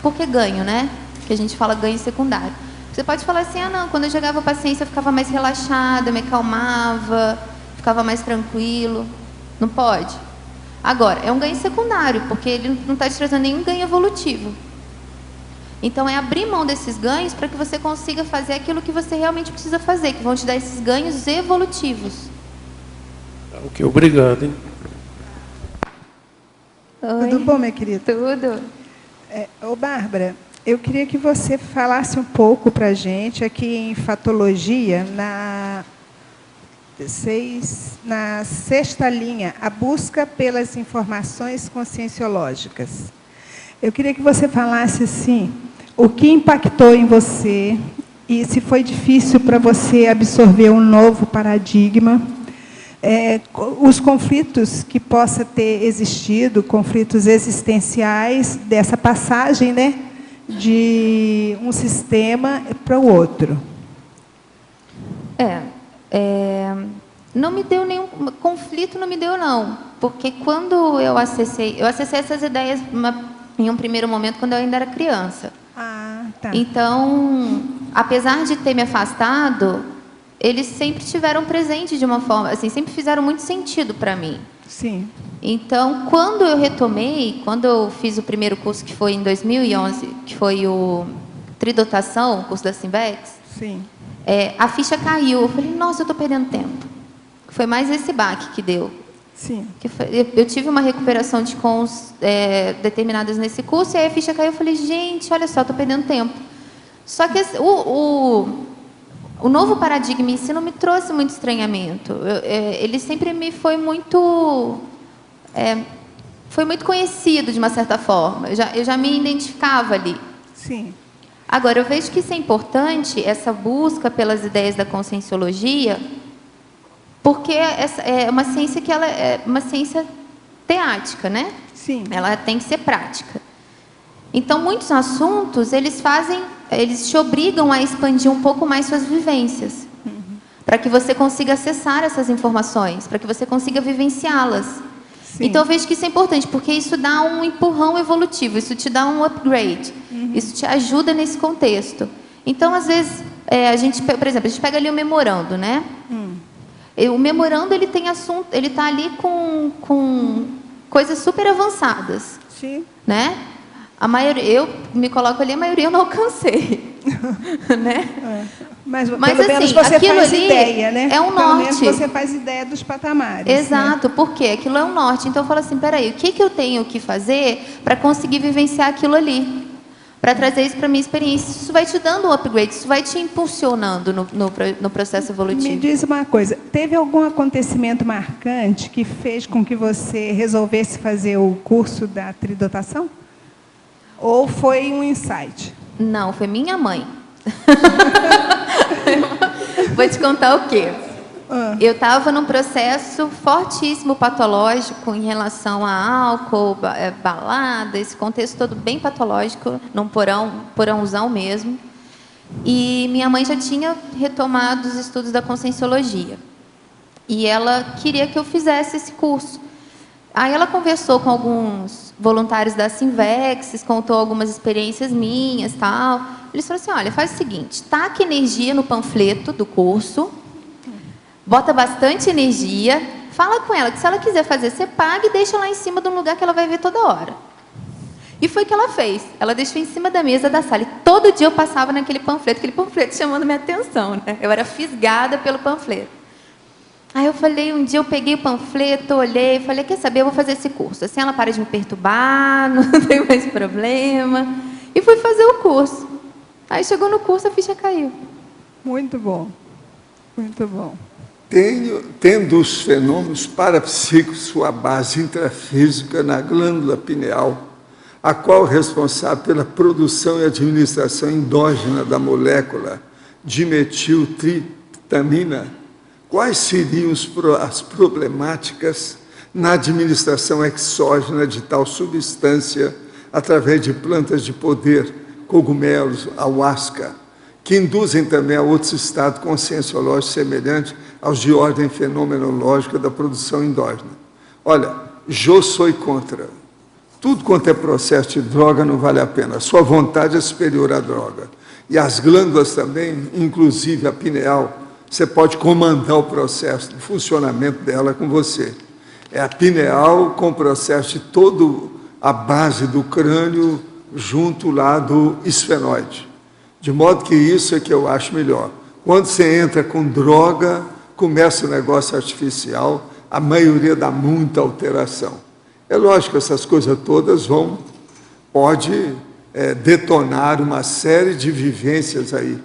Por que ganho, né? Que a gente fala ganho secundário. Você pode falar assim, ah, não, quando eu jogava paciência eu ficava mais relaxada, me acalmava, ficava mais tranquilo. Não pode? Agora, é um ganho secundário, porque ele não está te trazendo nenhum ganho evolutivo. Então, é abrir mão desses ganhos para que você consiga fazer aquilo que você realmente precisa fazer, que vão te dar esses ganhos evolutivos. Ok, obrigado, hein? Oi. Tudo bom, minha querida? Tudo. Ô, Bárbara, eu queria que você falasse um pouco para a gente aqui em Fatologia, na sexta linha, a busca pelas informações conscienciológicas. Eu queria que você falasse assim, o que impactou em você e se foi difícil para você absorver um novo paradigma, os conflitos que possa ter existido, conflitos existenciais dessa passagem, né, de um sistema para o outro. Não me deu nenhum conflito, não me deu não, porque quando eu acessei essas ideias em um primeiro momento quando eu ainda era criança. Ah, tá. Então, apesar de ter me afastado, eles sempre estiveram presentes de uma forma, assim, sempre fizeram muito sentido para mim. Sim. Então, quando eu retomei, quando eu fiz o primeiro curso, que foi em 2011, que foi o Tridotação, o curso da Simvex, Sim. A ficha caiu. Eu falei, nossa, eu estou perdendo tempo. Foi mais esse baque que deu. Sim. Eu tive uma recuperação de cons determinadas nesse curso, e aí a ficha caiu. Eu falei, gente, olha só, estou perdendo tempo. Só que o novo paradigma em si não me trouxe muito estranhamento. Ele sempre me foi muito conhecido, de uma certa forma. Eu já me identificava ali. Sim. Agora, eu vejo que isso é importante, essa busca pelas ideias da conscienciologia, porque essa é uma ciência que ela é uma ciência teática, né? Sim. Ela tem que ser prática. Então, muitos assuntos, eles te obrigam a expandir um pouco mais suas vivências, para que você consiga acessar essas informações, para que você consiga vivenciá-las. Sim. Então, eu vejo que isso é importante, porque isso dá um empurrão evolutivo, isso te dá um upgrade, isso te ajuda nesse contexto. Então, às vezes, por exemplo, a gente pega ali o memorando, né? O memorando, ele tem assunto, ele está ali com coisas super avançadas. Sim. Né? A maioria, eu me coloco ali, a maioria eu não alcancei. Né? Mas assim, pelo menos você aquilo faz ali ideia, né? é um Pelo norte. menos você faz ideia dos patamares. Exato, né? porque aquilo é um norte. Então eu falo assim, peraí, o que eu tenho que fazer para conseguir vivenciar aquilo ali? Para trazer isso para a minha experiência. Isso vai te dando um upgrade, isso vai te impulsionando no processo evolutivo. Me diz uma coisa, teve algum acontecimento marcante que fez com que você resolvesse fazer o curso da tridotação? Ou foi um insight? Não, foi minha mãe. Vou te contar o quê? Eu estava num processo fortíssimo patológico em relação a álcool, balada, esse contexto todo bem patológico, num porãozão mesmo. E minha mãe já tinha retomado os estudos da conscienciologia. E ela queria que eu fizesse esse curso. Aí ela conversou com alguns voluntários da Simvex, contou algumas experiências minhas, tal. Eles falaram assim, olha, faz o seguinte, taca energia no panfleto do curso, bota bastante energia, fala com ela que se ela quiser fazer, você paga e deixa lá em cima de um lugar que ela vai ver toda hora. E foi o que ela fez. Ela deixou em cima da mesa da sala. E todo dia eu passava naquele panfleto chamando minha atenção, né? Eu era fisgada pelo panfleto. Aí eu falei, um dia eu peguei o panfleto, olhei, falei, quer saber, eu vou fazer esse curso. Assim ela para de me perturbar, não tem mais problema. E fui fazer o curso. Aí chegou no curso, a ficha caiu. Muito bom, muito bom. Tendo os fenômenos parapsíquicos sua base intrafísica na glândula pineal, a qual é responsável pela produção e administração endógena da molécula dimetiltriptamina, quais seriam as problemáticas na administração exógena de tal substância através de plantas de poder, cogumelos, ayahuasca, que induzem também a outros estados conscienciológicos semelhantes aos de ordem fenomenológica da produção endógena? Olha, eu sou contra. Tudo quanto é processo de droga não vale a pena. A sua vontade é superior à droga. E as glândulas também, inclusive a pineal, você pode comandar o processo de funcionamento dela com você. É a pineal com o processo de toda a base do crânio junto lá do esfenoide. De modo que isso é que eu acho melhor. Quando você entra com droga, começa o negócio artificial, a maioria dá muita alteração. É lógico que essas coisas todas pode detonar uma série de vivências aí.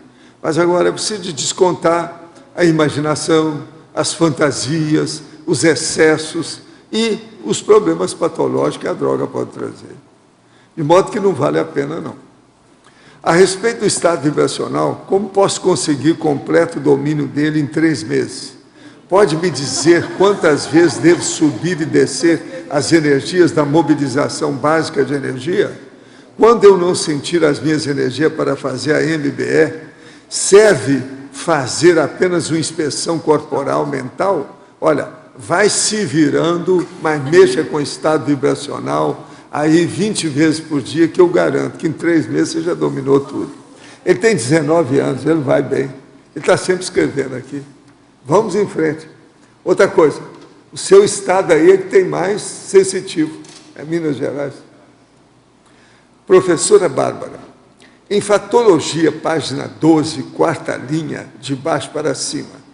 Mas agora é preciso descontar a imaginação, as fantasias, os excessos e os problemas patológicos que a droga pode trazer. De modo que não vale a pena, não. A respeito do estado vibracional, como posso conseguir completo domínio dele em 3 meses? Pode me dizer quantas vezes devo subir e descer as energias da mobilização básica de energia? Quando eu não sentir as minhas energias para fazer a MBE, serve fazer apenas uma inspeção corporal mental? Olha, vai se virando, mas mexa com o estado vibracional, aí 20 vezes por dia, que eu garanto que em 3 meses você já dominou tudo. Ele tem 19 anos, ele vai bem. Ele está sempre escrevendo aqui. Vamos em frente. Outra coisa, o seu estado aí é que tem mais sensitivo, é Minas Gerais. Professora Bárbara, em Fatologia, página 12, 4ª linha, de baixo para cima,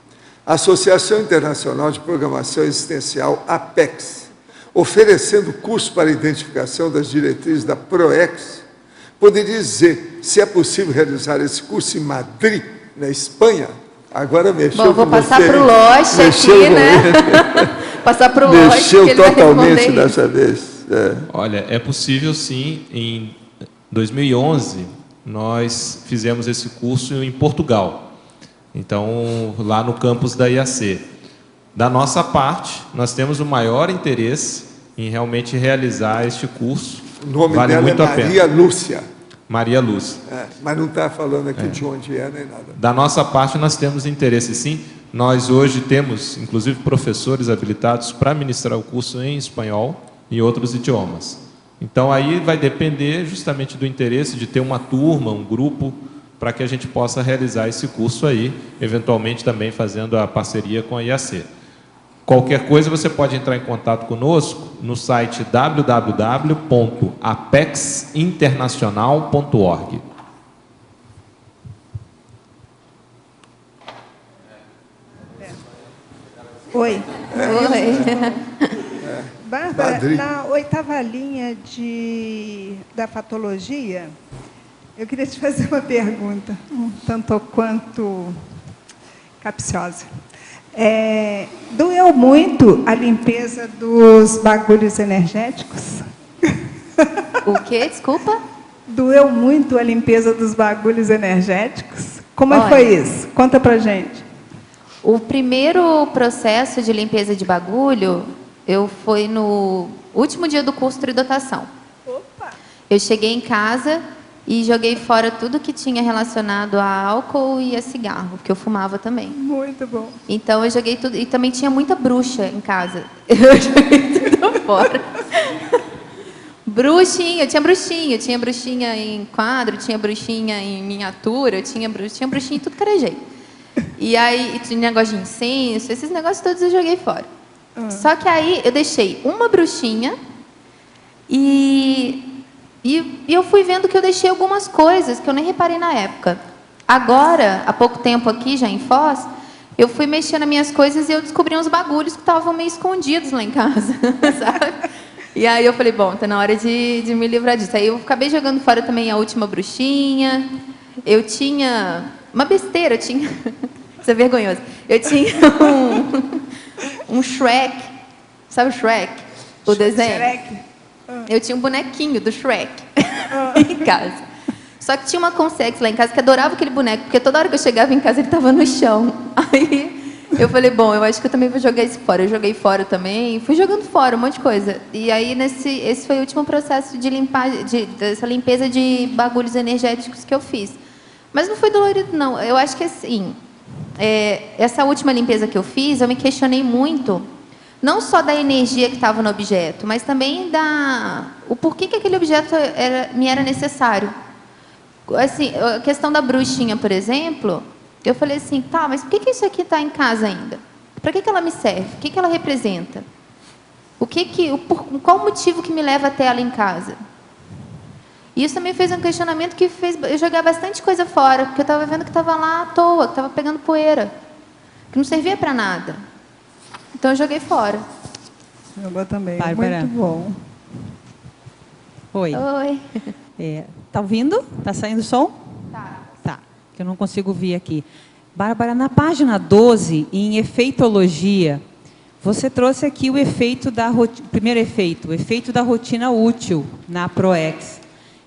a Associação Internacional de Programação Existencial, APEX, oferecendo curso para identificação das diretrizes da PROEX, poderia dizer se é possível realizar esse curso em Madrid, na Espanha? Agora mexeu. Bom, vou passar para o Loche aqui, né? Passar para o Loche. Mexeu totalmente dessa vez. Olha, é possível sim. Em 2011, nós fizemos esse curso em Portugal. Então, lá no campus da IAC. Da nossa parte, nós temos o maior interesse em realmente realizar este curso. O nome vale dela muito é a pena. Maria Lúcia. Maria Lúcia. Mas não está falando aqui de onde é, nem nada. Da nossa parte, nós temos interesse sim. Nós hoje temos, inclusive, professores habilitados para ministrar o curso em espanhol e outros idiomas. Então, aí vai depender justamente do interesse de ter uma turma, um grupo, para que a gente possa realizar esse curso aí, eventualmente também fazendo a parceria com a IAC. Qualquer coisa, você pode entrar em contato conosco no site www.apexinternacional.org. Oi. Oi. Bárbara, Madrid. na 8ª linha da patologia, eu queria te fazer uma pergunta, um tanto quanto capciosa. Doeu muito a limpeza dos bagulhos energéticos? O quê? Desculpa? Doeu muito a limpeza dos bagulhos energéticos? Como Olha, foi isso? Conta pra gente. O primeiro processo de limpeza de bagulho, foi no último dia do curso de tridotação. Opa! Eu cheguei em casa e joguei fora tudo que tinha relacionado a álcool e a cigarro, porque eu fumava também. Muito bom. Então eu joguei tudo, e também tinha muita bruxa em casa. Eu joguei tudo fora. Bruxinha, tinha bruxinha em quadro, tinha bruxinha em miniatura, tinha bruxinha em tudo que era jeito. E aí tinha negócio de incenso, esses negócios todos eu joguei fora. Só que aí eu deixei uma bruxinha e E eu fui vendo que eu deixei algumas coisas que eu nem reparei na época. Agora, há pouco tempo aqui, já em Foz, eu fui mexendo nas minhas coisas e eu descobri uns bagulhos que estavam meio escondidos lá em casa, sabe? E aí eu falei, bom, tá na hora de me livrar disso. Aí eu acabei jogando fora também A Última Bruxinha. Eu tinha uma besteira, isso é vergonhoso. Eu tinha um Shrek, sabe o Shrek? O desenho? Shrek. Eu tinha um bonequinho do Shrek em casa. Só que tinha uma consex lá em casa que adorava aquele boneco, porque toda hora que eu chegava em casa ele estava no chão. Aí eu falei, bom, eu acho que eu também vou jogar isso fora. Eu joguei fora também, fui jogando fora um monte de coisa. E aí esse foi o último processo de dessa limpeza de bagulhos energéticos que eu fiz. Mas não foi dolorido, não. Eu acho que assim, essa última limpeza que eu fiz, eu me questionei muito, não só da energia que estava no objeto, mas também o porquê que aquele objeto me era necessário. Assim, a questão da bruxinha, por exemplo, eu falei assim, tá, mas por que isso aqui está em casa ainda? Para que ela me serve? O que ela representa? Qual o motivo que me leva até ela em casa? E isso também fez um questionamento que fez eu jogar bastante coisa fora, porque eu estava vendo que estava lá à toa, que estava pegando poeira, que não servia para nada. Então eu joguei fora. Jogou também. Bárbara. Muito bom. Oi. Oi. Tá ouvindo? Tá saindo som? Tá. Que eu não consigo ouvir aqui. Bárbara, na página 12, em efeitologia, você trouxe aqui o efeito primeiro efeito, o efeito da rotina útil na ProEx.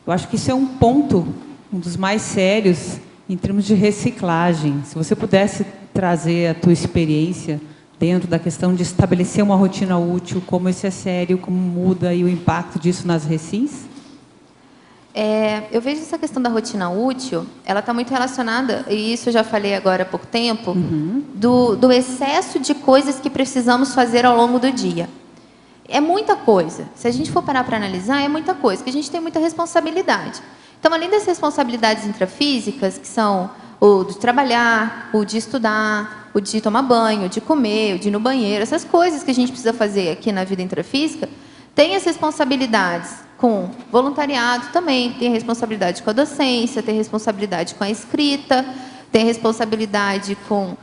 Eu acho que isso é um ponto, um dos mais sérios em termos de reciclagem. Se você pudesse trazer a tua experiência dentro da questão de estabelecer uma rotina útil, como isso é sério, como muda e o impacto disso nas recins? Eu vejo essa questão da rotina útil, ela está muito relacionada, e isso eu já falei agora há pouco tempo, do excesso de coisas que precisamos fazer ao longo do dia. É muita coisa. Se a gente for parar para analisar, é muita coisa, porque a gente tem muita responsabilidade. Então, além das responsabilidades intrafísicas, que são o de trabalhar, o de estudar, o de tomar banho, o de comer, o de ir no banheiro, essas coisas que a gente precisa fazer aqui na vida intrafísica, tem as responsabilidades com voluntariado também, tem responsabilidade com a docência, tem responsabilidade com a escrita, tem responsabilidade com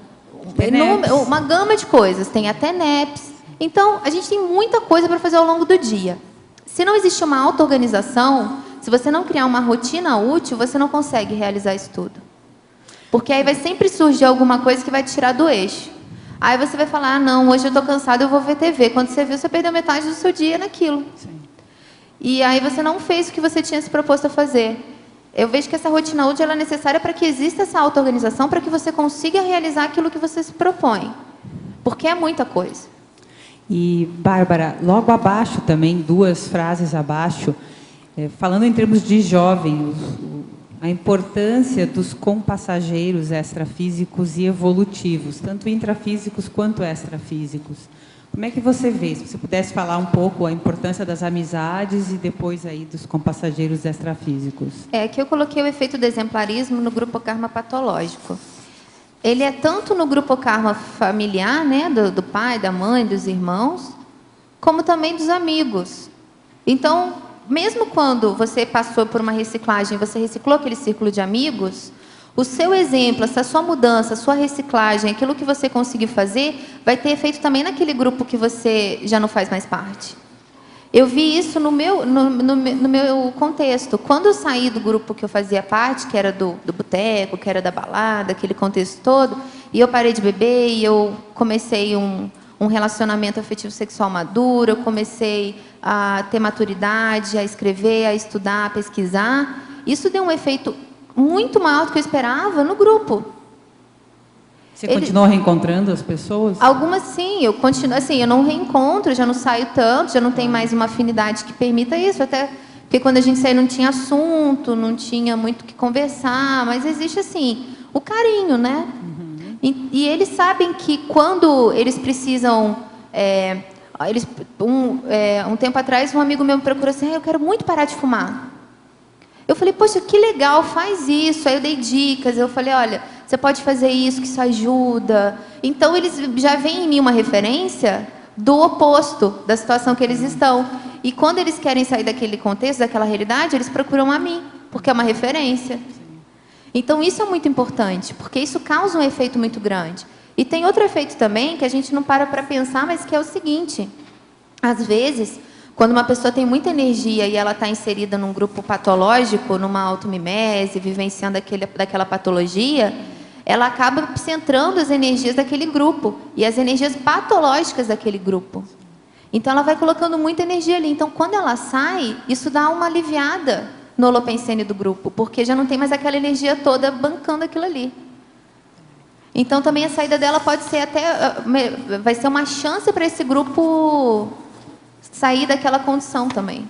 uma gama de coisas, tem até NEPs. Então, a gente tem muita coisa para fazer ao longo do dia. Se não existe uma auto-organização, se você não criar uma rotina útil, você não consegue realizar isso tudo. Porque aí vai sempre surgir alguma coisa que vai te tirar do eixo. Aí você vai falar, não, hoje eu estou cansado, eu vou ver TV. Quando você viu, você perdeu metade do seu dia naquilo. Sim. E aí você não fez o que você tinha se proposto a fazer. Eu vejo que essa rotina útil ela é necessária para que exista essa auto-organização, para que você consiga realizar aquilo que você se propõe. Porque é muita coisa. E, Bárbara, logo abaixo também, 2 frases abaixo, falando em termos de jovem, a importância dos compassageiros extrafísicos e evolutivos, tanto intrafísicos quanto extrafísicos. Como é que você vê? Se você pudesse falar um pouco a importância das amizades e depois aí dos compassageiros extrafísicos. Aqui eu coloquei o efeito do exemplarismo no grupo karma patológico. Ele é tanto no grupo karma familiar, né, do pai, da mãe, dos irmãos, como também dos amigos. Então, mesmo quando você passou por uma reciclagem, você reciclou aquele círculo de amigos, o seu exemplo, essa sua mudança, a sua reciclagem, aquilo que você conseguiu fazer, vai ter efeito também naquele grupo que você já não faz mais parte. Eu vi isso no meu contexto. Quando eu saí do grupo que eu fazia parte, que era do boteco, que era da balada, aquele contexto todo, e eu parei de beber, e eu comecei um relacionamento afetivo sexual maduro, eu comecei a ter maturidade, a escrever, a estudar, a pesquisar. Isso deu um efeito muito maior do que eu esperava no grupo. Você continuou reencontrando as pessoas? Algumas sim, eu continuo assim, eu não reencontro, já não saio tanto, já não tem mais uma afinidade que permita isso, até porque quando a gente saiu não tinha assunto, não tinha muito o que conversar, mas existe assim, o carinho, né? E eles sabem que quando eles precisam... um tempo atrás, um amigo meu me procurou assim, eu quero muito parar de fumar. Eu falei, poxa, que legal, faz isso. Aí eu dei dicas, eu falei, olha, você pode fazer isso, que isso ajuda. Então, eles já veem em mim uma referência do oposto da situação que eles estão. E quando eles querem sair daquele contexto, daquela realidade, eles procuram a mim, porque é uma referência. Então, isso é muito importante, porque isso causa um efeito muito grande. E tem outro efeito também, que a gente não para pensar, mas que é o seguinte. Às vezes, quando uma pessoa tem muita energia e ela está inserida num grupo patológico, numa automimese, vivenciando daquela patologia, ela acaba centrando as energias daquele grupo e as energias patológicas daquele grupo. Então, ela vai colocando muita energia ali. Então, quando ela sai, isso dá uma aliviada no holopensene do grupo, porque já não tem mais aquela energia toda bancando aquilo ali. Então, também a saída dela pode ser vai ser uma chance para esse grupo sair daquela condição também.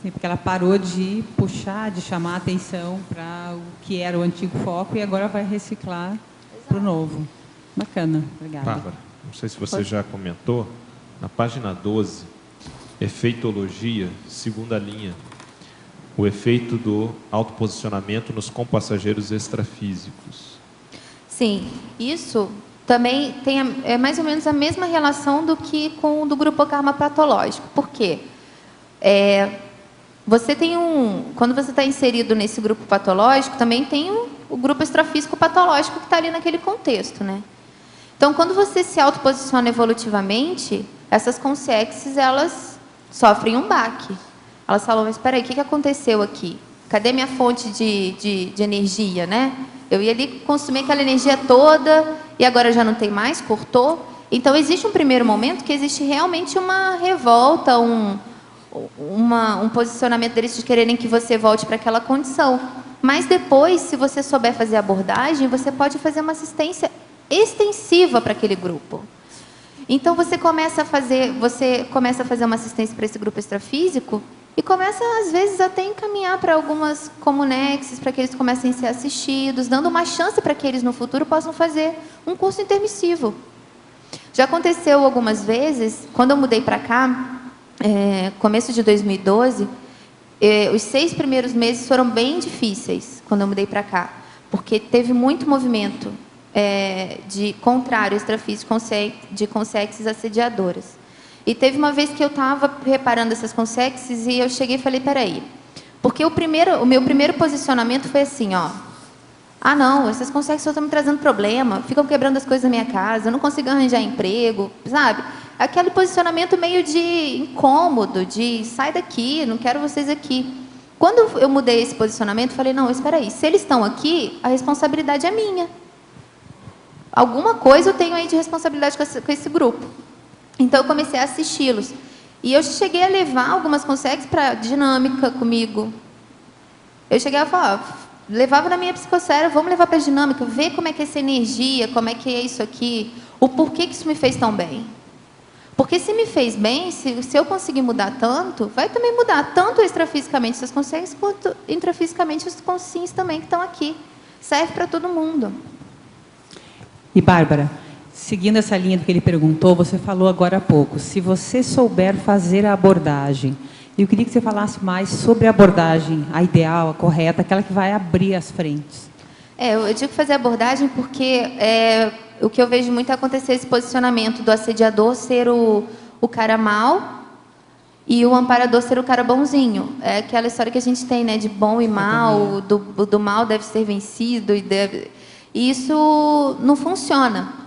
Sim, porque ela parou de puxar, de chamar a atenção para o que era o antigo foco e agora vai reciclar para o novo. Bacana, obrigada. Bárbara, não sei se você já comentou, na página 12, efeitologia, segunda linha, o efeito do autoposicionamento nos compassageiros extrafísicos. Sim, isso também é mais ou menos a mesma relação do que com o do grupo karma patológico. Por quê? Você tem quando você está inserido nesse grupo patológico, também tem o grupo extrafísico patológico que está ali naquele contexto, né? Então, quando você se autoposiciona evolutivamente, essas consciências, elas sofrem um baque. Elas falam, mas espera aí, o que aconteceu aqui? Cadê minha fonte de energia, né? Eu ia ali consumir aquela energia toda e agora já não tem mais, cortou. Então, existe um primeiro momento que existe realmente uma revolta, um posicionamento deles de quererem que você volte para aquela condição. Mas depois, se você souber fazer a abordagem, você pode fazer uma assistência extensiva para aquele grupo. Então, você começa a fazer uma assistência para esse grupo extrafísico e começa, às vezes, até encaminhar para algumas comunexes, para que eles comecem a ser assistidos, dando uma chance para que eles, no futuro, possam fazer um curso intermissivo. Já aconteceu algumas vezes, quando eu mudei para cá, começo de 2012, os 6 primeiros meses foram bem difíceis, quando eu mudei para cá, porque teve muito movimento de contrário extrafísico, de consciências assediadoras. E teve uma vez que eu estava reparando essas consciências e eu cheguei e falei, peraí, porque o meu primeiro posicionamento foi assim, ó, ah não, essas consciências estão me trazendo problema, ficam quebrando as coisas da minha casa, eu não consigo arranjar emprego, sabe? Aquele posicionamento meio de incômodo, de sai daqui, não quero vocês aqui. Quando eu mudei esse posicionamento, falei, não, espera aí, se eles estão aqui, a responsabilidade é minha. Alguma coisa eu tenho aí de responsabilidade com esse grupo. Então, eu comecei a assisti-los. E eu cheguei a levar algumas consciências para dinâmica comigo. Eu cheguei a falar, levava na minha psicosfera, vamos levar para a dinâmica, ver como é que é essa energia, como é que é isso aqui, o porquê que isso me fez tão bem. Porque se me fez bem, se eu conseguir mudar tanto, vai também mudar tanto extrafisicamente essas consciências, quanto intrafisicamente os conscientes também que estão aqui. Serve para todo mundo. E, Bárbara, seguindo essa linha do que ele perguntou, você falou agora há pouco, se você souber fazer a abordagem, eu queria que você falasse mais sobre a abordagem, a ideal, a correta, aquela que vai abrir as frentes. Eu digo fazer a abordagem porque o que eu vejo muito acontecer esse posicionamento do assediador ser o cara mau e o amparador ser o cara bonzinho. É aquela história que a gente tem, né, de bom e mal, do mal deve ser vencido e isso não funciona.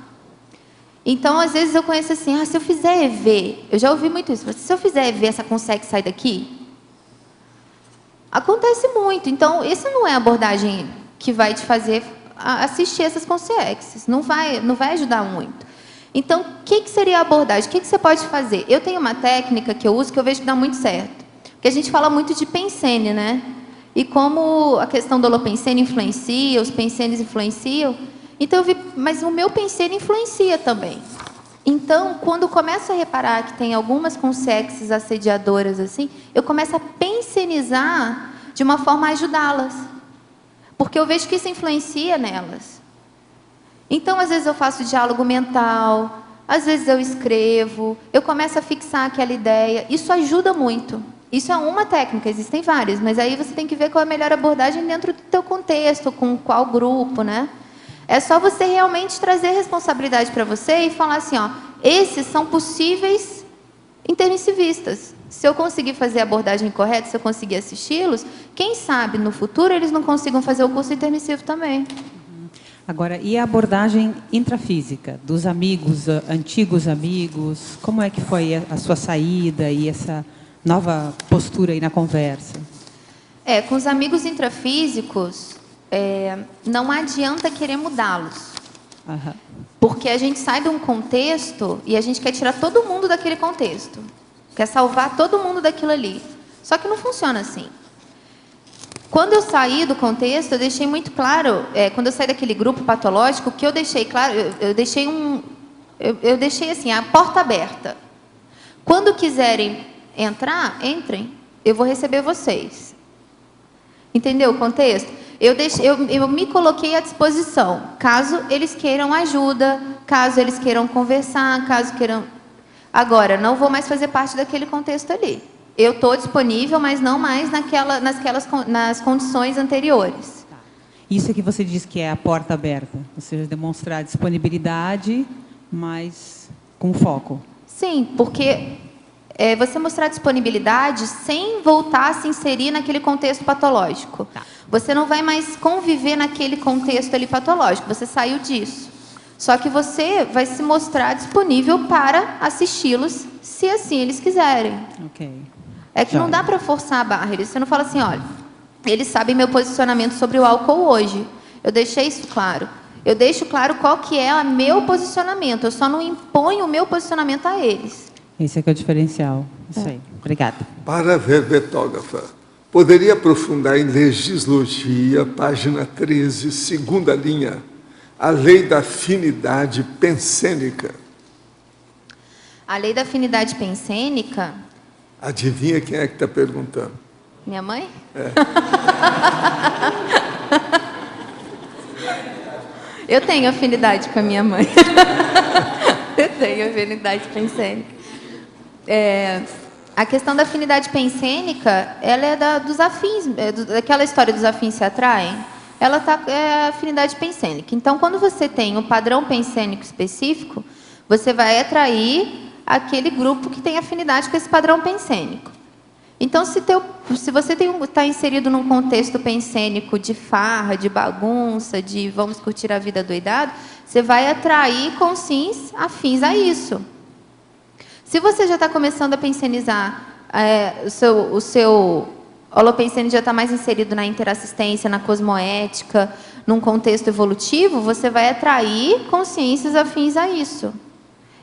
Então, às vezes eu conheço assim, se eu fizer EV, eu já ouvi muito isso, se eu fizer EV, essa consegue sair daqui? Acontece muito. Então, essa não é a abordagem que vai te fazer assistir essas consciências. Não vai ajudar muito. Então, o que seria a abordagem? O que você pode fazer? Eu tenho uma técnica que eu uso que eu vejo que dá muito certo. Porque a gente fala muito de pensene, né? E como a questão do holopensene influencia, os pensenes influenciam, então eu vi, mas o meu pensene influencia também. Então, quando eu começo a reparar que tem algumas consciências assediadoras assim, eu começo a pensenizar de uma forma a ajudá-las. Porque eu vejo que isso influencia nelas. Então, às vezes eu faço diálogo mental, às vezes eu escrevo, eu começo a fixar aquela ideia. Isso ajuda muito. Isso é uma técnica, existem várias, mas aí você tem que ver qual é a melhor abordagem dentro do teu contexto, com qual grupo, né? É só você realmente trazer responsabilidade para você e falar assim, ó, esses são possíveis intermissivistas. Se eu conseguir fazer a abordagem correta, se eu conseguir assisti-los, quem sabe no futuro eles não consigam fazer o curso intermissivo também. Agora, e a abordagem intrafísica dos amigos, antigos amigos? Como é que foi a sua saída e essa nova postura aí na conversa? Com os amigos intrafísicos, não adianta querer mudá-los. Aham. Porque a gente sai de um contexto e a gente quer tirar todo mundo daquele contexto. Quer salvar todo mundo daquilo ali. Só que não funciona assim. Quando eu saí do contexto, eu deixei muito claro, quando eu saí daquele grupo patológico, que eu deixei claro, eu deixei assim, a porta aberta. Quando quiserem entrar, entrem, eu vou receber vocês. Entendeu o contexto? Eu me coloquei à disposição, caso eles queiram ajuda, caso eles queiram conversar, caso queiram... Agora, não vou mais fazer parte daquele contexto ali. Eu estou disponível, mas não mais nas condições anteriores. Isso é que você diz que é a porta aberta, ou seja, demonstrar disponibilidade, mas com foco. Sim, porque você mostrar disponibilidade sem voltar a se inserir naquele contexto patológico. Tá. Você não vai mais conviver naquele contexto ali patológico, você saiu disso. Só que você vai se mostrar disponível para assisti-los, se assim eles quiserem. Ok. É que não dá para forçar a barra. Você não fala assim, olha, eles sabem meu posicionamento sobre o álcool hoje. Eu deixei isso claro. Eu deixo claro qual que é o meu posicionamento. Eu só não imponho o meu posicionamento a eles. Esse é que é o diferencial. Isso aí. Obrigada. Para a verbetógrafa, poderia aprofundar em legislogia, página 13, segunda linha, a lei da afinidade pensênica. A lei da afinidade pensênica... Adivinha quem é que está perguntando? Minha mãe? Eu tenho afinidade com a minha mãe. Eu tenho afinidade pensênica. A questão da afinidade pensênica, ela é dos afins, daquela história dos afins se atraem, ela é a afinidade pensênica. Então, quando você tem um padrão pensênico específico, você vai atrair aquele grupo que tem afinidade com esse padrão pensênico. Então, se você está inserido num contexto pensênico de farra, de bagunça, de vamos curtir a vida doidado, você vai atrair consciências afins a isso. Se você já está começando a pensenizar, o seu holopensene já está mais inserido na interassistência, na cosmoética, num contexto evolutivo, você vai atrair consciências afins a isso.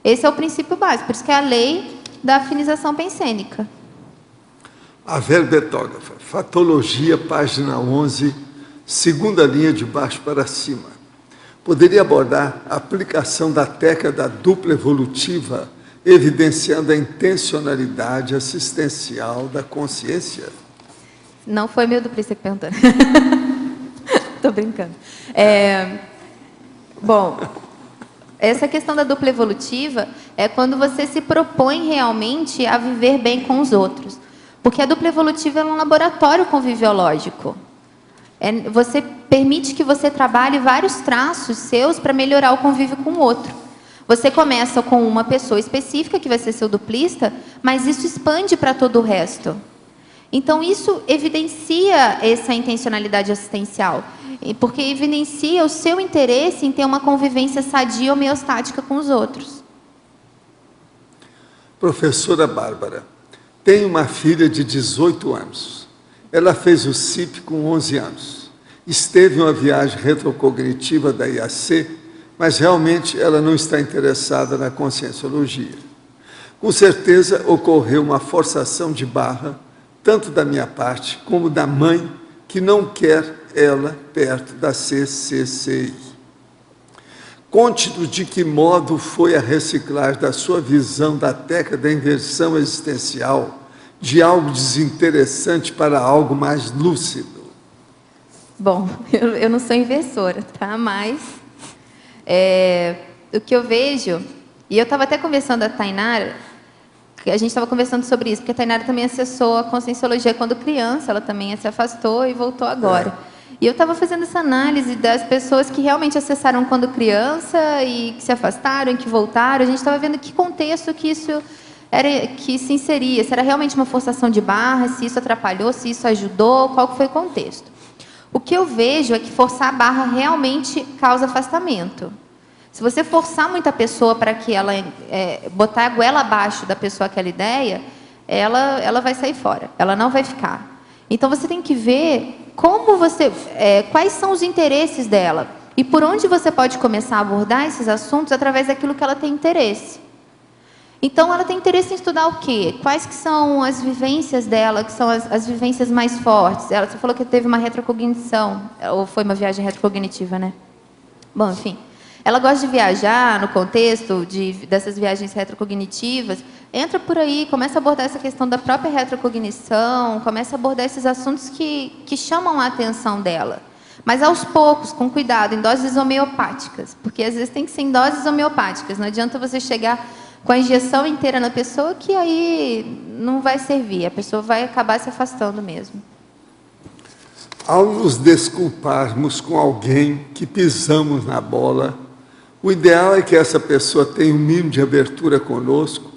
Esse é o princípio básico, por isso que é a lei da afinização pensênica. A verbetógrafa, fatologia, página 11, segunda linha de baixo para cima. Poderia abordar a aplicação da técnica da dupla evolutiva, evidenciando a intencionalidade assistencial da consciência? Não foi meu duplista que perguntou. Estou brincando. Bom... Essa questão da dupla evolutiva é quando você se propõe realmente a viver bem com os outros. Porque a dupla evolutiva é um laboratório conviviológico. Você permite que você trabalhe vários traços seus para melhorar o convívio com o outro. Você começa com uma pessoa específica, que vai ser seu duplista, mas isso expande para todo o resto. Então, isso evidencia essa intencionalidade assistencial, porque evidencia o seu interesse em ter uma convivência sadia ou homeostática com os outros. Professora Bárbara, tenho uma filha de 18 anos. Ela fez o CIP com 11 anos. Esteve em uma viagem retrocognitiva da IAC, mas realmente ela não está interessada na conscienciologia. Com certeza ocorreu uma forçação de barra, tanto da minha parte como da mãe, que não quer ela perto da CCCI. Conte-nos de que modo foi a reciclagem da sua visão da técnica da inversão existencial de algo desinteressante para algo mais lúcido. Bom, eu não sou inversora, tá? Mas o que eu vejo, e eu estava até conversando com a Tainara, a gente estava conversando sobre isso, porque a Tainara também acessou a conscienciologia quando criança, ela também se afastou e voltou agora. E eu estava fazendo essa análise das pessoas que realmente acessaram quando criança e que se afastaram, que voltaram. A gente estava vendo que contexto que isso que se inseria, se era realmente uma forçação de barra, se isso atrapalhou, se isso ajudou, qual que foi o contexto. O que eu vejo é que forçar a barra realmente causa afastamento. Se você forçar muita pessoa para que ela botar a goela abaixo da pessoa aquela ideia, ela vai sair fora, ela não vai ficar. Então você tem que ver quais são os interesses dela e por onde você pode começar a abordar esses assuntos através daquilo que ela tem interesse. Então, ela tem interesse em estudar o quê? Quais que são as vivências dela, que são as vivências mais fortes? Você falou que teve uma retrocognição, ou foi uma viagem retrocognitiva, né? Bom, enfim. Ela gosta de viajar no contexto dessas viagens retrocognitivas. Entra por aí, começa a abordar essa questão da própria retrocognição, começa a abordar esses assuntos que chamam a atenção dela. Mas aos poucos, com cuidado, em doses homeopáticas. Porque às vezes tem que ser em doses homeopáticas. Não adianta você chegar com a injeção inteira na pessoa, que aí não vai servir. A pessoa vai acabar se afastando mesmo. Ao nos desculparmos com alguém que pisamos na bola, o ideal é que essa pessoa tenha um mínimo de abertura conosco,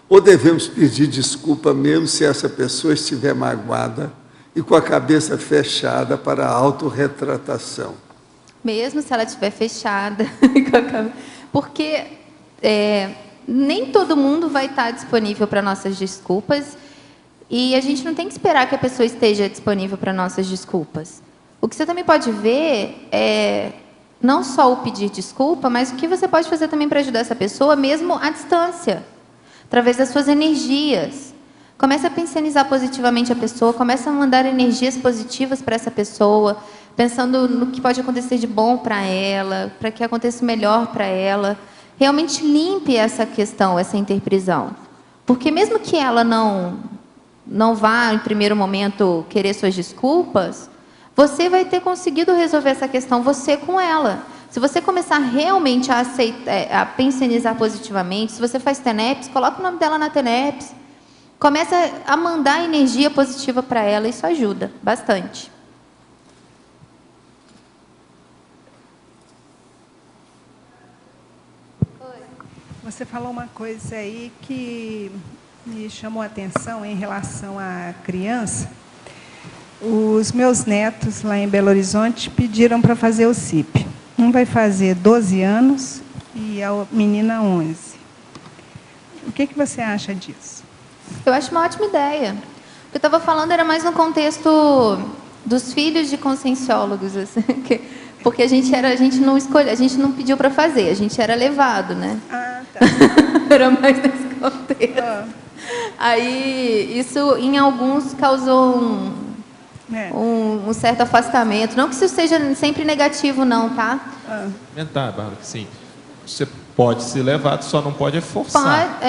ou devemos pedir desculpa mesmo se essa pessoa estiver magoada e com a cabeça fechada para a autorretratação? Mesmo se ela estiver fechada. Porque nem todo mundo vai estar disponível para nossas desculpas e a gente não tem que esperar que a pessoa esteja disponível para nossas desculpas. O que você também pode ver é não só o pedir desculpa, mas o que você pode fazer também para ajudar essa pessoa, mesmo à distância, através das suas energias. Comece a pensionizar positivamente a pessoa, comece a mandar energias positivas para essa pessoa, pensando no que pode acontecer de bom para ela, para que aconteça melhor para ela. Realmente limpe essa questão, essa interprisão. Porque mesmo que ela não vá, em primeiro momento, querer suas desculpas, você vai ter conseguido resolver essa questão, você com ela. Se você começar realmente a aceitar, a pensionizar positivamente, se você faz TENEPS, coloca o nome dela na TENEPS, começa a mandar energia positiva para ela, isso ajuda bastante. Você falou uma coisa aí que me chamou a atenção em relação à criança. Os meus netos lá em Belo Horizonte pediram para fazer o CIP. Um vai fazer 12 anos e a menina 11. O que você acha disso? Eu acho uma ótima ideia. O que eu estava falando era mais no contexto dos filhos de conscienciólogos, assim, porque a gente não escolhe, a gente não pediu para fazer, a gente era levado, né? Ah, tá. Era mais nesse contexto. Aí, isso em alguns causou um certo afastamento. Não que isso seja sempre negativo, não, tá? Comentar, Bárbara, que sim. Você pode ser levado, só não pode forçar.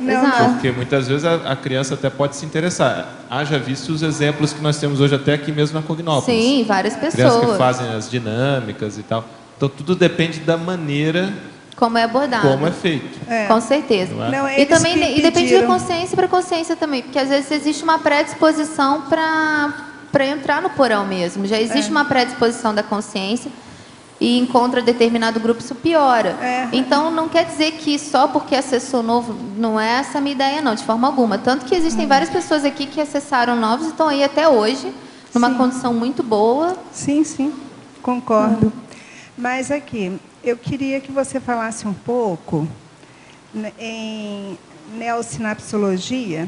Exato. Porque muitas vezes a criança até pode se interessar. Haja visto os exemplos que nós temos hoje até aqui mesmo na Cognópolis. Sim, várias pessoas. Crianças que fazem as dinâmicas e tal. Então, tudo depende da maneira como é abordado. Como é feito. Com certeza. Não e também depende de consciência para consciência também, porque às vezes existe uma predisposição para entrar no porão mesmo. Já existe uma predisposição da consciência e encontra determinado grupo, isso piora. Então, não quer dizer que só porque acessou novo, não é essa a minha ideia, não, de forma alguma. Tanto que existem várias pessoas aqui que acessaram novos e estão aí até hoje, numa condição muito boa. Sim, concordo. Mas aqui, eu queria que você falasse um pouco em neossinapsologia,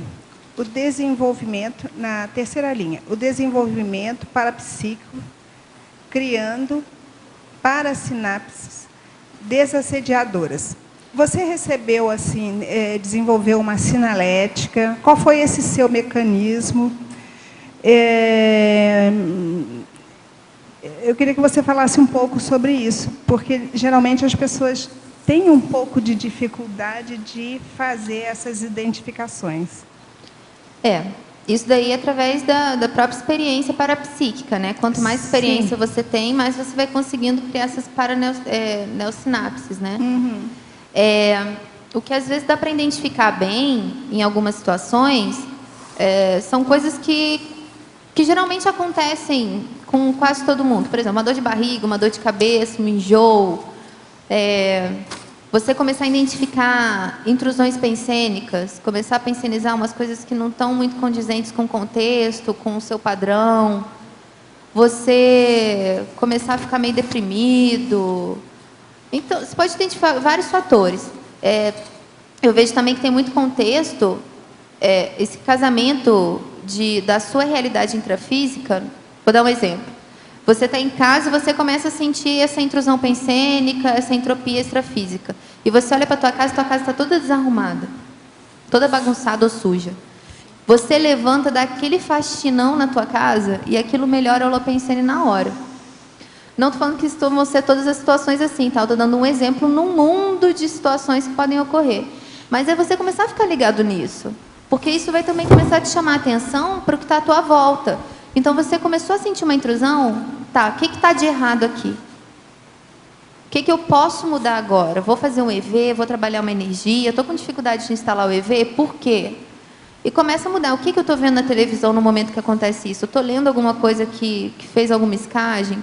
o desenvolvimento, na terceira linha, o desenvolvimento parapsíquico, criando parasinapses desassediadoras. Você recebeu, assim, desenvolveu uma sinalética? Qual foi esse seu mecanismo? Eu queria que você falasse um pouco sobre isso, porque geralmente as pessoas têm um pouco de dificuldade de fazer essas identificações. Isso daí é através da própria experiência parapsíquica, né? Quanto mais experiência você tem, mais você vai conseguindo criar essas neossinapses, né? O que às vezes dá para identificar bem, em algumas situações, são coisas que geralmente acontecem com quase todo mundo. Por exemplo, uma dor de barriga, uma dor de cabeça, um enjoo. Você começar a identificar intrusões pensênicas, começar a pensenizar umas coisas que não estão muito condizentes com o contexto, com o seu padrão. Você começar a ficar meio deprimido. Então, você pode identificar vários fatores. Eu vejo também que tem muito contexto, esse casamento da sua realidade intrafísica. Vou dar um exemplo. Você está em casa e você começa a sentir essa intrusão pensênica, essa entropia extrafísica. E você olha para a tua casa está toda desarrumada, toda bagunçada ou suja. Você levanta daquele faxinão na tua casa e aquilo melhora o holopensene na hora. Não estou falando que vão ser todas as situações assim, tá? Estou dando um exemplo num mundo de situações que podem ocorrer. Mas é você começar a ficar ligado nisso. Porque isso vai também começar a te chamar a atenção para o que está à tua volta. Então, você começou a sentir uma intrusão? Tá, o que está de errado aqui? O que eu posso mudar agora? Vou fazer um EV, vou trabalhar uma energia, estou com dificuldade de instalar o EV, por quê? E começa a mudar. O que eu estou vendo na televisão no momento que acontece isso? Estou lendo alguma coisa que fez alguma escagem?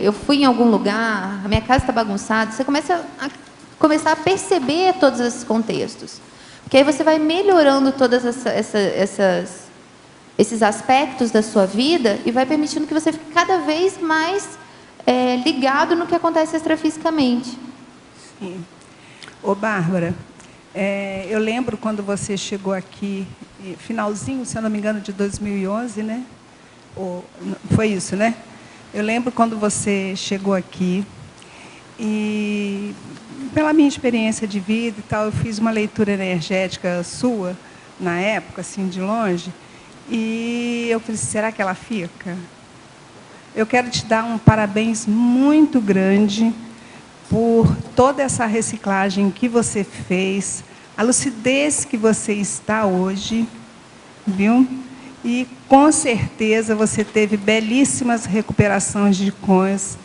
Eu fui em algum lugar? A minha casa está bagunçada? Você começar a perceber todos esses contextos. Porque aí você vai melhorando todas esses aspectos da sua vida e vai permitindo que você fique cada vez mais ligado no que acontece extrafisicamente. Sim. Ô, Bárbara, eu lembro quando você chegou aqui, finalzinho, se eu não me engano, de 2011, né? Foi isso, né? Eu lembro quando você chegou aqui e, pela minha experiência de vida e tal, eu fiz uma leitura energética sua, na época, assim, de longe, e eu falei, será que ela fica? Eu quero te dar um parabéns muito grande por toda essa reciclagem que você fez, a lucidez que você está hoje, viu? E, com certeza, você teve belíssimas recuperações de cons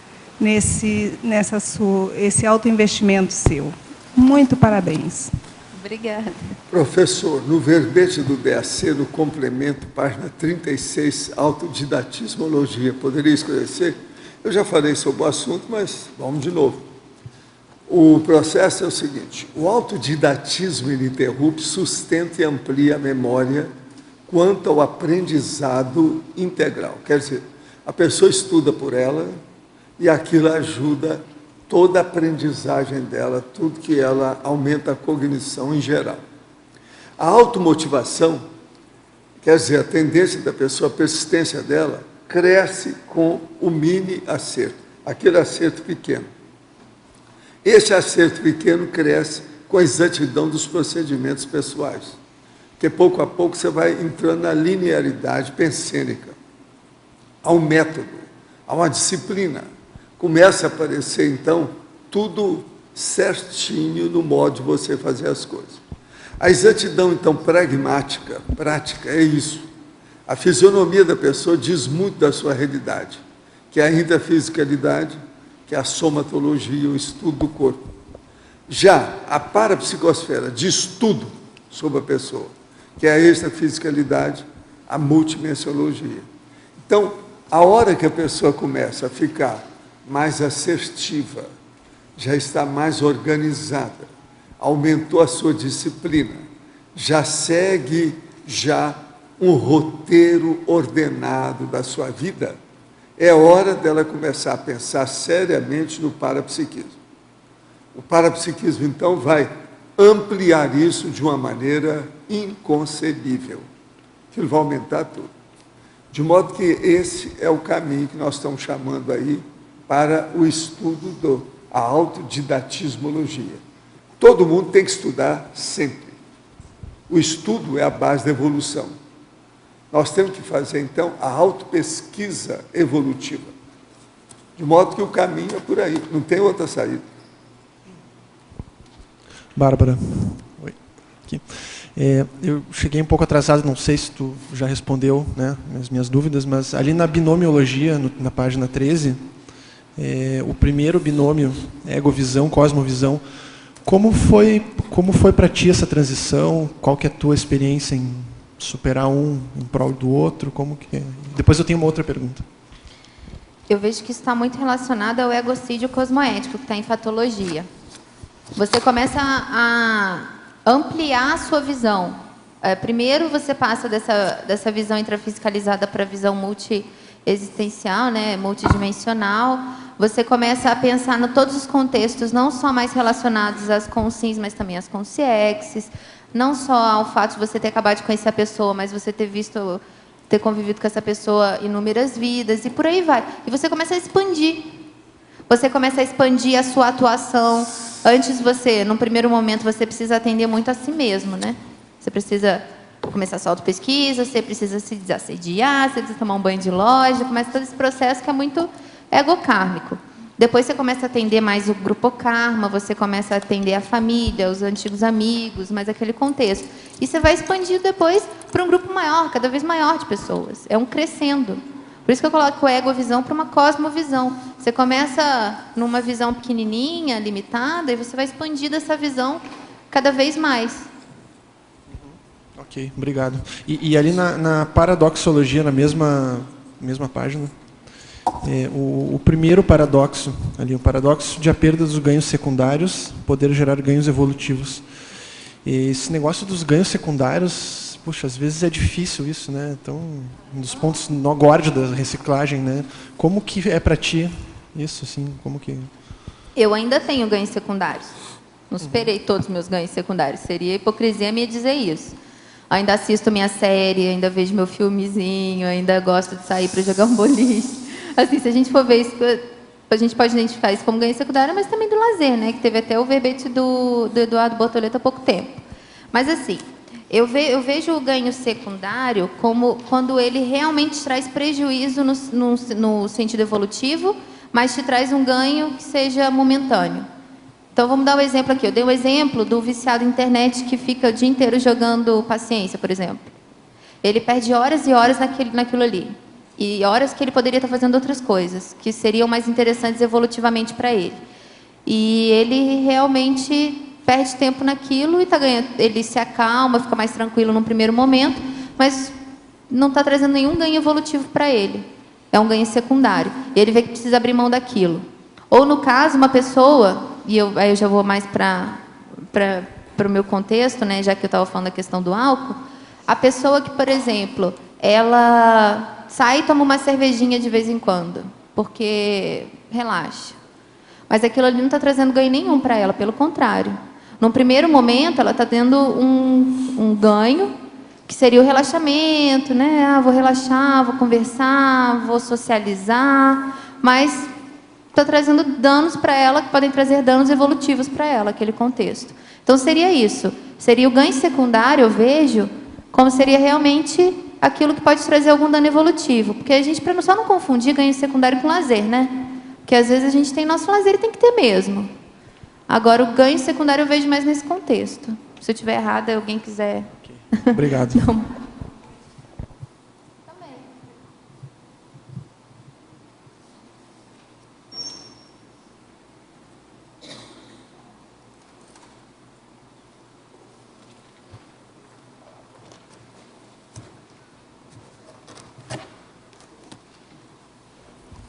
esse autoinvestimento seu. Muito parabéns. Obrigada. Professor, no verbete do DAC, no complemento, página 36, autodidatismologia, poderia esclarecer? Eu já falei sobre o assunto, mas vamos de novo. O processo é o seguinte: o autodidatismo ininterrupto sustenta e amplia a memória quanto ao aprendizado integral. Quer dizer, a pessoa estuda por ela e aquilo ajuda toda a aprendizagem dela, tudo que ela aumenta a cognição em geral. A automotivação, quer dizer, a tendência da pessoa, a persistência dela, cresce com o mini acerto, aquele acerto pequeno. Esse acerto pequeno cresce com a exatidão dos procedimentos pessoais, porque pouco a pouco você vai entrando na linearidade pensênica, há um método, há uma disciplina. Começa a aparecer, então, tudo certinho no modo de você fazer as coisas. A exatidão, então, pragmática, prática, é isso. A fisionomia da pessoa diz muito da sua realidade, que é a intrafisicalidade, que é a somatologia, o estudo do corpo. Já a parapsicosfera diz tudo sobre a pessoa, que é a extrafisicalidade, a multimenciologia. Então, a hora que a pessoa começa a ficar mais assertiva, já está mais organizada, aumentou a sua disciplina, já segue um roteiro ordenado da sua vida, é hora dela começar a pensar seriamente no parapsiquismo. O parapsiquismo, então, vai ampliar isso de uma maneira inconcebível, que vai aumentar tudo. De modo que esse é o caminho que nós estamos chamando aí para o estudo da autodidatismologia. Todo mundo tem que estudar sempre. O estudo é a base da evolução. Nós temos que fazer, então, a autopesquisa evolutiva. De modo que o caminho é por aí, não tem outra saída. Bárbara. Oi. Aqui. Eu cheguei um pouco atrasado, não sei se tu já respondeu, né, as minhas dúvidas, mas ali na binomiologia, na página 13, o primeiro binômio, egovisão, cosmovisão, como foi para ti essa transição? Qual que é a tua experiência em superar um em prol do outro? Como que é? Depois eu tenho uma outra pergunta. Eu vejo que isso está muito relacionado ao egocídio cosmoético, que está em fatologia. você começa a ampliar a sua visão. Primeiro, você passa dessa visão intrafiscalizada para a visão multi-existencial, né, multidimensional. Você começa a pensar em todos os contextos, não só mais relacionados às consins, mas também às consciexes. Não só ao fato de você ter acabado de conhecer a pessoa, mas você ter convivido com essa pessoa inúmeras vidas, e por aí vai. E você começa a expandir. Você começa a expandir a sua atuação. Antes num primeiro momento, você precisa atender muito a si mesmo, né? Você precisa começar a sua autopesquisa, você precisa se desassediar, você precisa tomar um banho de loja, começa todo esse processo que é muito egocármico. Depois você começa a atender mais o grupo karma, você começa a atender a família, os antigos amigos, mais aquele contexto. E você vai expandindo depois para um grupo maior, cada vez maior de pessoas. É um crescendo. Por isso que eu coloco o egovisão para uma cosmovisão. Você começa numa visão pequenininha, limitada, e você vai expandindo essa visão cada vez mais. Ok, obrigado. E ali na paradoxologia, na mesma página, o primeiro paradoxo, ali, o paradoxo de a perda dos ganhos secundários poder gerar ganhos evolutivos. E esse negócio dos ganhos secundários, puxa, às vezes é difícil isso, né? Então, um dos pontos no górdio da reciclagem, né? Como que é para ti isso, assim, como que... Eu ainda tenho ganhos secundários. Não superei todos os meus ganhos secundários. Seria hipocrisia minha dizer isso. Ainda assisto minha série, ainda vejo meu filmezinho, ainda gosto de sair para jogar um boliche. Assim, se a gente for ver isso, a gente pode identificar isso como ganho secundário, mas também do lazer, né? Que teve até o verbete do Eduardo Bortoleto há pouco tempo. Mas, assim, eu vejo o ganho secundário como quando ele realmente traz prejuízo no sentido evolutivo, mas te traz um ganho que seja momentâneo. Então, vamos dar um exemplo aqui. Eu dei um exemplo do viciado em internet que fica o dia inteiro jogando paciência, por exemplo. Ele perde horas e horas naquilo ali. E horas que ele poderia estar fazendo outras coisas, que seriam mais interessantes evolutivamente para ele. E ele realmente perde tempo naquilo e ele se acalma, fica mais tranquilo num primeiro momento, mas não está trazendo nenhum ganho evolutivo para ele. É um ganho secundário. E ele vê que precisa abrir mão daquilo. Ou, no caso, uma pessoa, e aí eu já vou mais para o meu contexto, né, já que eu estava falando da questão do álcool, a pessoa que, por exemplo, ela sai e toma uma cervejinha de vez em quando, porque relaxa. Mas aquilo ali não está trazendo ganho nenhum para ela, pelo contrário. Num primeiro momento, ela está tendo um ganho, que seria o relaxamento, né? Vou relaxar, vou conversar, vou socializar, mas está trazendo danos para ela, que podem trazer danos evolutivos para ela, aquele contexto. Então, seria isso. Seria o ganho secundário, eu vejo, como seria realmente aquilo que pode trazer algum dano evolutivo. Porque a gente, para só não confundir ganho secundário com lazer, né? Porque às vezes a gente tem nosso lazer e tem que ter mesmo. Agora, o ganho secundário eu vejo mais nesse contexto. Se eu estiver errada, alguém quiser... Okay. Obrigado. Não.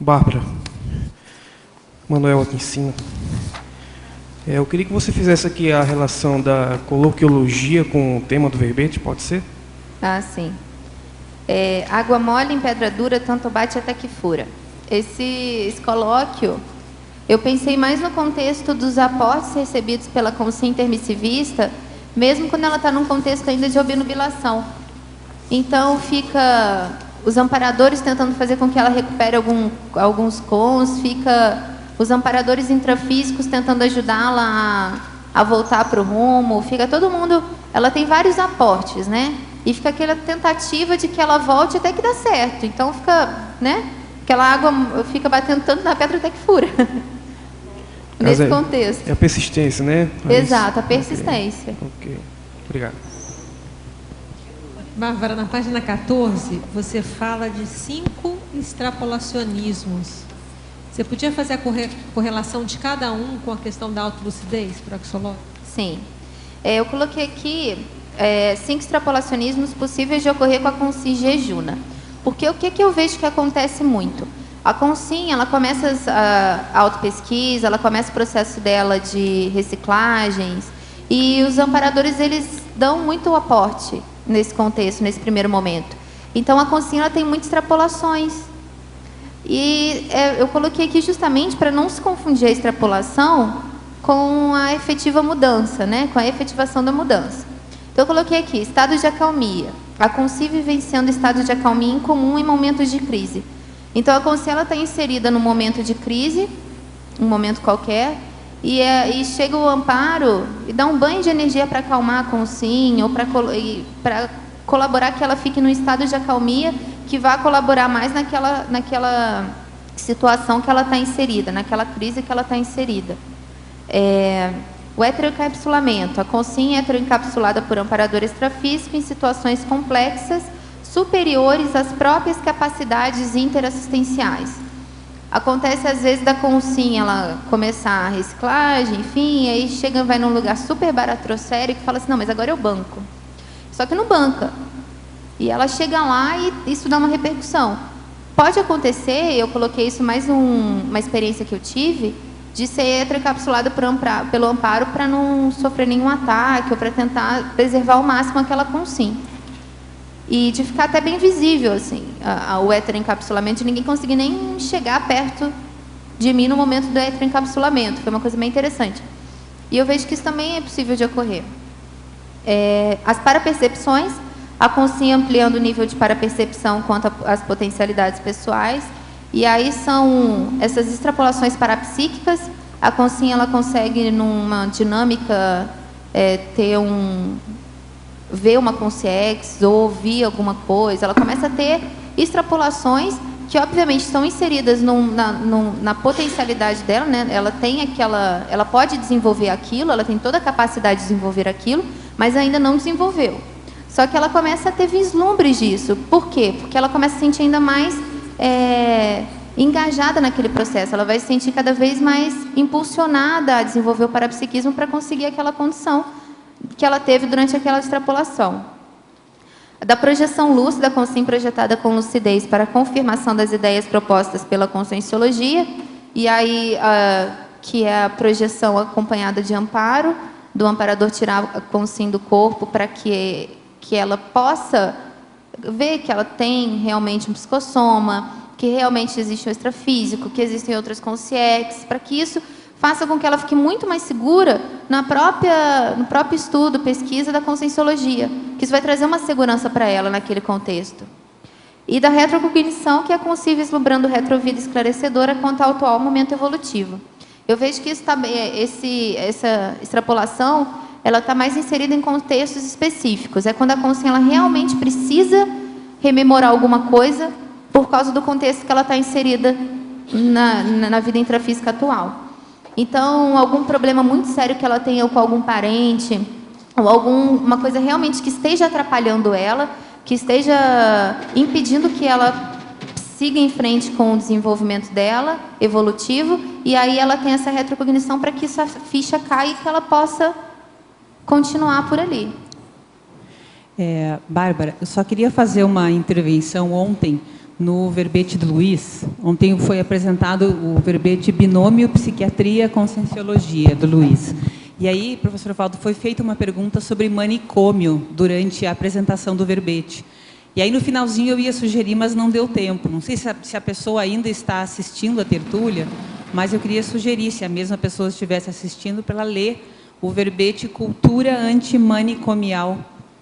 Bárbara, Manuel aqui em cima. Eu queria que você fizesse aqui a relação da coloquiologia com o tema do verbete, pode ser? Ah, sim. Água mole em pedra dura, tanto bate até que fura. Esse colóquio, eu pensei mais no contexto dos aportes recebidos pela consciência intermissivista, mesmo quando ela está num contexto ainda de obnubilação. Então, fica os amparadores tentando fazer com que ela recupere alguns cons, fica os amparadores intrafísicos tentando ajudá-la a voltar para o rumo, fica todo mundo... Ela tem vários aportes, né? E fica aquela tentativa de que ela volte até que dá certo. Então, fica, né? Aquela água fica batendo tanto na pedra até que fura. Nesse contexto. É a persistência, né? Exato, a persistência. Ok. Obrigado. Bárbara, na página 14, você fala de 5 extrapolacionismos. Você podia fazer a correlação de cada um com a questão da autolucidez proxológica? Sim. Eu coloquei aqui 5 extrapolacionismos possíveis de ocorrer com a consciência jejuna. Porque o que eu vejo que acontece muito? A Consim, ela começa a autopesquisa, ela começa o processo dela de reciclagens, e os amparadores, eles dão muito aporte nesse contexto, nesse primeiro momento. Então, a Consim, ela tem muitas extrapolações. E eu coloquei aqui justamente para não se confundir a extrapolação com a efetiva mudança, né? Com a efetivação da mudança. Então, eu coloquei aqui, estado de acalmia. A Consim vivenciando estado de acalmia incomum em momentos de crise. Então, a Consim está inserida no momento de crise, um momento qualquer, e chega o amparo e dá um banho de energia para acalmar a Consim, ou para colaborar que ela fique no estado de acalmia, que vá colaborar mais naquela situação que ela está inserida, naquela crise que ela está inserida. O heteroencapsulamento. A Consim é heteroencapsulada por amparador extrafísico em situações complexas, superiores às próprias capacidades interassistenciais. Acontece, às vezes, da Consim ela começar a reciclagem, enfim, e aí vai num lugar super baratrocério e fala assim, não, mas agora eu banco. Só que não banca. E ela chega lá e isso dá uma repercussão. Pode acontecer, eu coloquei isso mais uma experiência que eu tive, de ser heteroencapsulada pelo amparo para não sofrer nenhum ataque ou para tentar preservar ao máximo aquela Consim. E de ficar até bem visível, assim, o heteroencapsulamento, de ninguém conseguir nem chegar perto de mim no momento do heteroencapsulamento. Foi uma coisa bem interessante. E eu vejo que isso também é possível de ocorrer. As parapercepções, a Consim ampliando o nível de parapercepção quanto às potencialidades pessoais. E aí são essas extrapolações parapsíquicas. A Consim, ela consegue, numa dinâmica, ver uma consciência, ou ouvir alguma coisa. Ela começa a ter extrapolações que, obviamente, estão inseridas na potencialidade dela, né? Ela pode desenvolver aquilo, ela tem toda a capacidade de desenvolver aquilo, mas ainda não desenvolveu. Só que ela começa a ter vislumbres disso. Por quê? Porque ela começa a se sentir ainda mais engajada naquele processo. Ela vai se sentir cada vez mais impulsionada a desenvolver o parapsiquismo para conseguir aquela condição que ela teve durante aquela extrapolação. Da projeção lúcida, a Consim projetada com lucidez para a confirmação das ideias propostas pela conscienciologia, e aí, que é a projeção acompanhada de amparo, do amparador tirar a Consim do corpo para que ela possa ver que ela tem realmente um psicossoma, que realmente existe um extrafísico, que existem outras consciências, para que isso faça com que ela fique muito mais segura no próprio estudo, pesquisa da conscienciologia, que isso vai trazer uma segurança para ela naquele contexto. E da retrocognição, que é a Consim vislumbrando retrovida esclarecedora quanto ao atual momento evolutivo. Eu vejo que essa extrapolação, ela está mais inserida em contextos específicos. É quando a Consim ela realmente precisa rememorar alguma coisa por causa do contexto que ela está inserida na vida intrafísica atual. Então, algum problema muito sério que ela tenha com algum parente, ou alguma coisa realmente que esteja atrapalhando ela, que esteja impedindo que ela siga em frente com o desenvolvimento dela, evolutivo, e aí ela tem essa retrocognição para que essa ficha caia e que ela possa continuar por ali. Bárbara, eu só queria fazer uma intervenção ontem no verbete do Luiz. Ontem foi apresentado o verbete Binômio Psiquiatria Conscienciologia, do Luiz. E aí, professor Valdo, foi feita uma pergunta sobre manicômio durante a apresentação do verbete. E aí, no finalzinho, eu ia sugerir, mas não deu tempo. Não sei se a pessoa ainda está assistindo a tertúlia, mas eu queria sugerir, se a mesma pessoa estivesse assistindo, para ela ler o verbete Cultura Antimanicomial,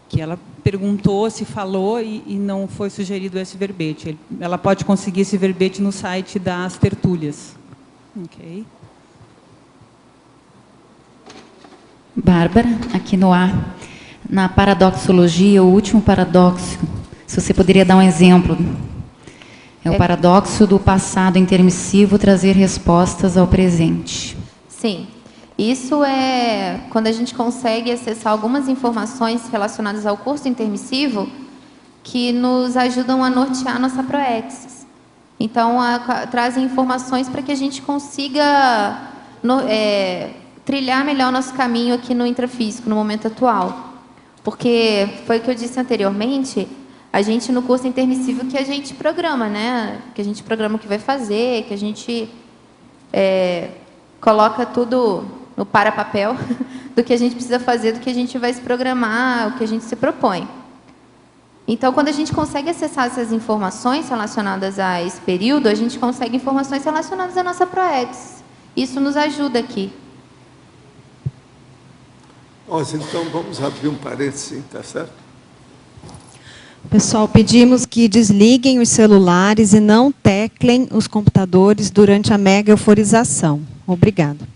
que ela perguntou, se falou e não foi sugerido esse verbete. Ela pode conseguir esse verbete no site das tertúlias. Ok. Bárbara, aqui no ar. Na paradoxologia, o último paradoxo, se você poderia dar um exemplo. É o paradoxo do passado intermissivo trazer respostas ao presente. Sim. Isso é quando a gente consegue acessar algumas informações relacionadas ao curso intermissivo que nos ajudam a nortear nossa proexis. Então, trazem informações para que a gente consiga trilhar melhor o nosso caminho aqui no intrafísico, no momento atual. Porque, foi o que eu disse anteriormente, A gente, no curso intermissivo, que a gente programa, né? Que a gente programa o que vai fazer, que a gente coloca tudo no para-papel do que a gente precisa fazer, do que a gente vai se programar, o que a gente se propõe. Então, quando a gente consegue acessar essas informações relacionadas a esse período, a gente consegue informações relacionadas à nossa PROEX. Isso nos ajuda aqui. Nós, então, vamos abrir um parênteses, tá certo? Pessoal, pedimos que desliguem os celulares e não teclem os computadores durante a mega euforização. Obrigada.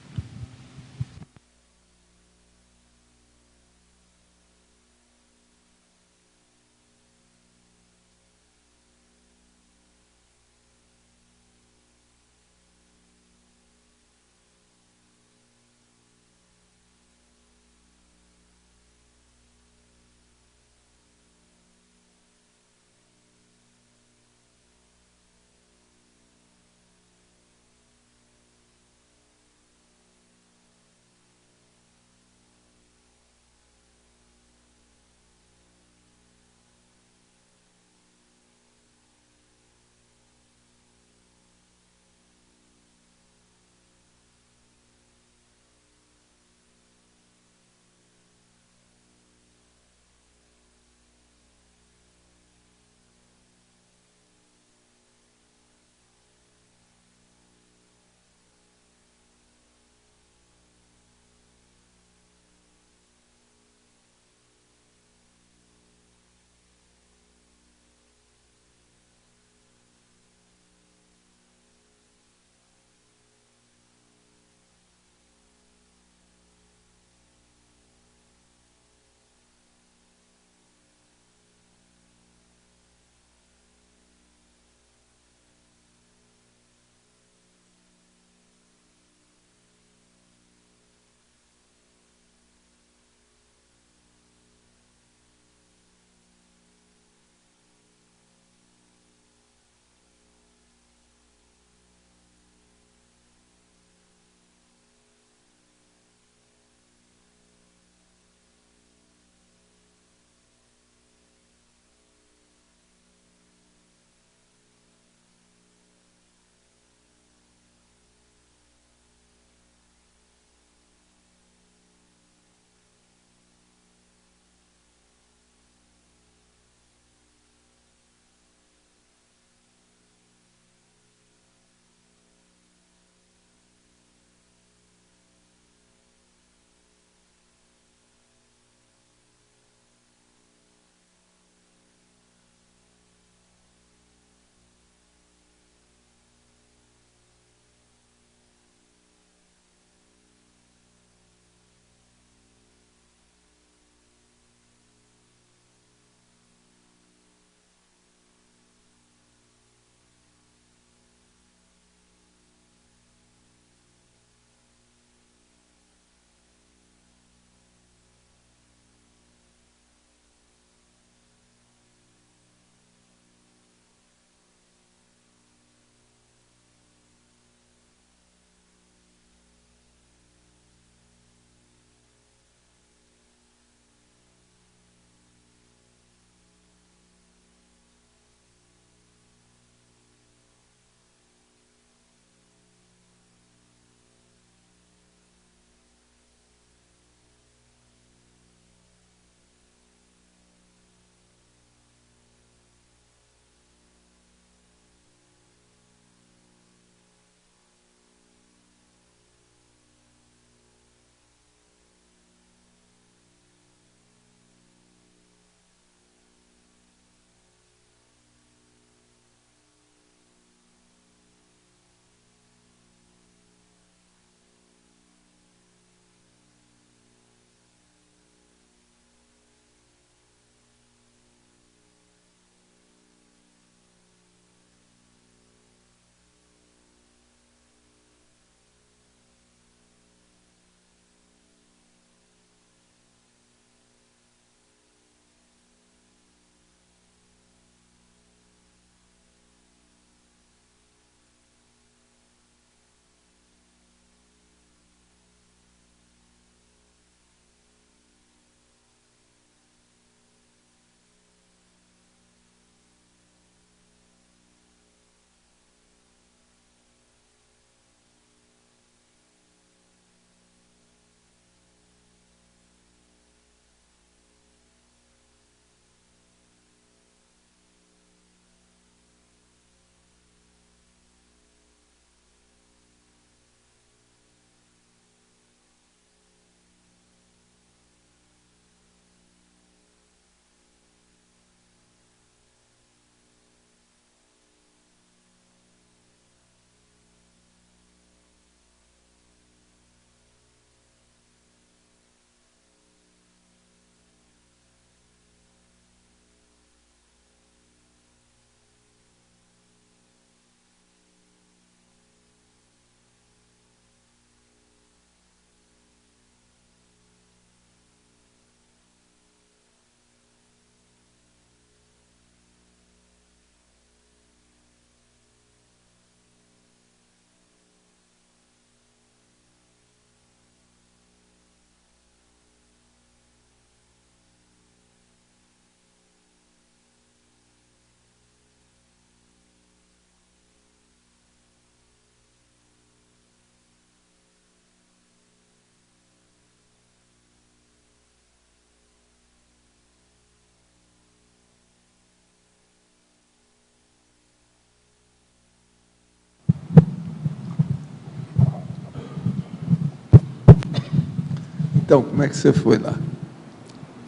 Então, como é que você foi lá?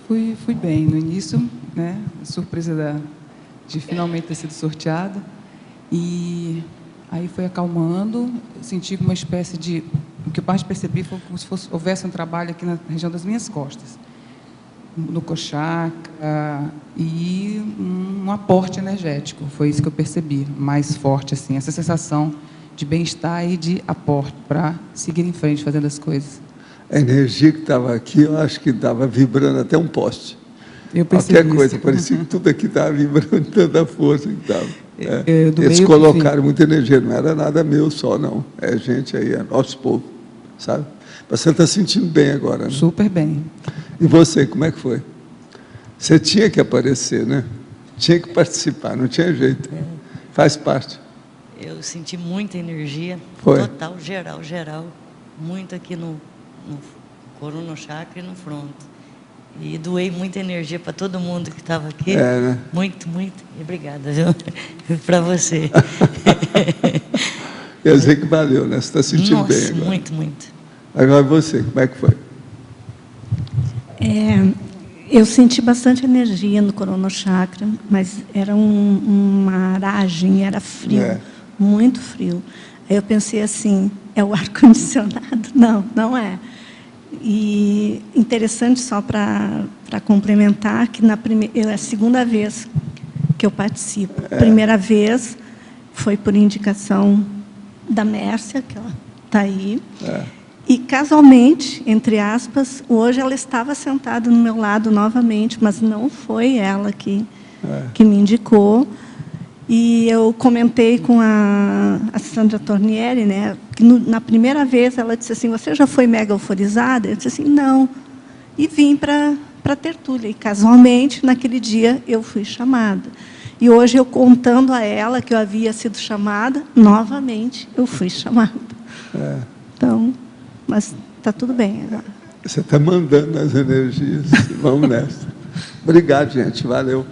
Fui bem. No início, né, surpresa de finalmente ter sido sorteada. E aí foi acalmando, senti uma espécie de... O que eu mais percebi foi como se houvesse um trabalho aqui na região das minhas costas, no coxaca, e um aporte energético. Foi isso que eu percebi, mais forte, assim, essa sensação de bem-estar e de aporte para seguir em frente, fazendo as coisas. A energia que estava aqui, eu acho que estava vibrando até um poste. Eu percebi qualquer coisa, isso. parecia que tudo aqui estava vibrando, tanta força que estava. Eles meio colocaram muita energia, não era nada meu só, não. É gente aí, é nosso povo, sabe? Você está sentindo bem agora, né? Super bem. E você, como é que foi? Você tinha que aparecer, né? Tinha que participar, não tinha jeito. Faz parte. Eu senti muita energia, Foi. total, geral. Muito aqui no Corona Chakra e no fronto. E doei muita energia para todo mundo que estava aqui. Né? Muito. E obrigada, viu? Para você. Quer dizer que valeu, né? Você está sentindo Nossa, bem agora. Muito. Agora você, como é que foi? Eu senti bastante energia no Corona Chakra, mas era uma aragem, era frio, muito frio. Aí eu pensei assim, é o ar-condicionado? Não é. E interessante, só para complementar, que é a segunda vez que eu participo. A primeira vez foi por indicação da Mércia, que ela está aí. E, casualmente, entre aspas, hoje ela estava sentada no meu lado novamente, mas não foi ela que me indicou. E eu comentei com a Sandra Tornieri, né, que na primeira vez ela disse assim, você já foi mega euforizada? Eu disse assim, não. E vim para a tertúlia. E, casualmente, naquele dia, eu fui chamada. E hoje, eu contando a ela que eu havia sido chamada, novamente, eu fui chamada. Então, mas está tudo bem agora. Você está mandando as energias. Vamos nessa. Obrigado, gente. Valeu.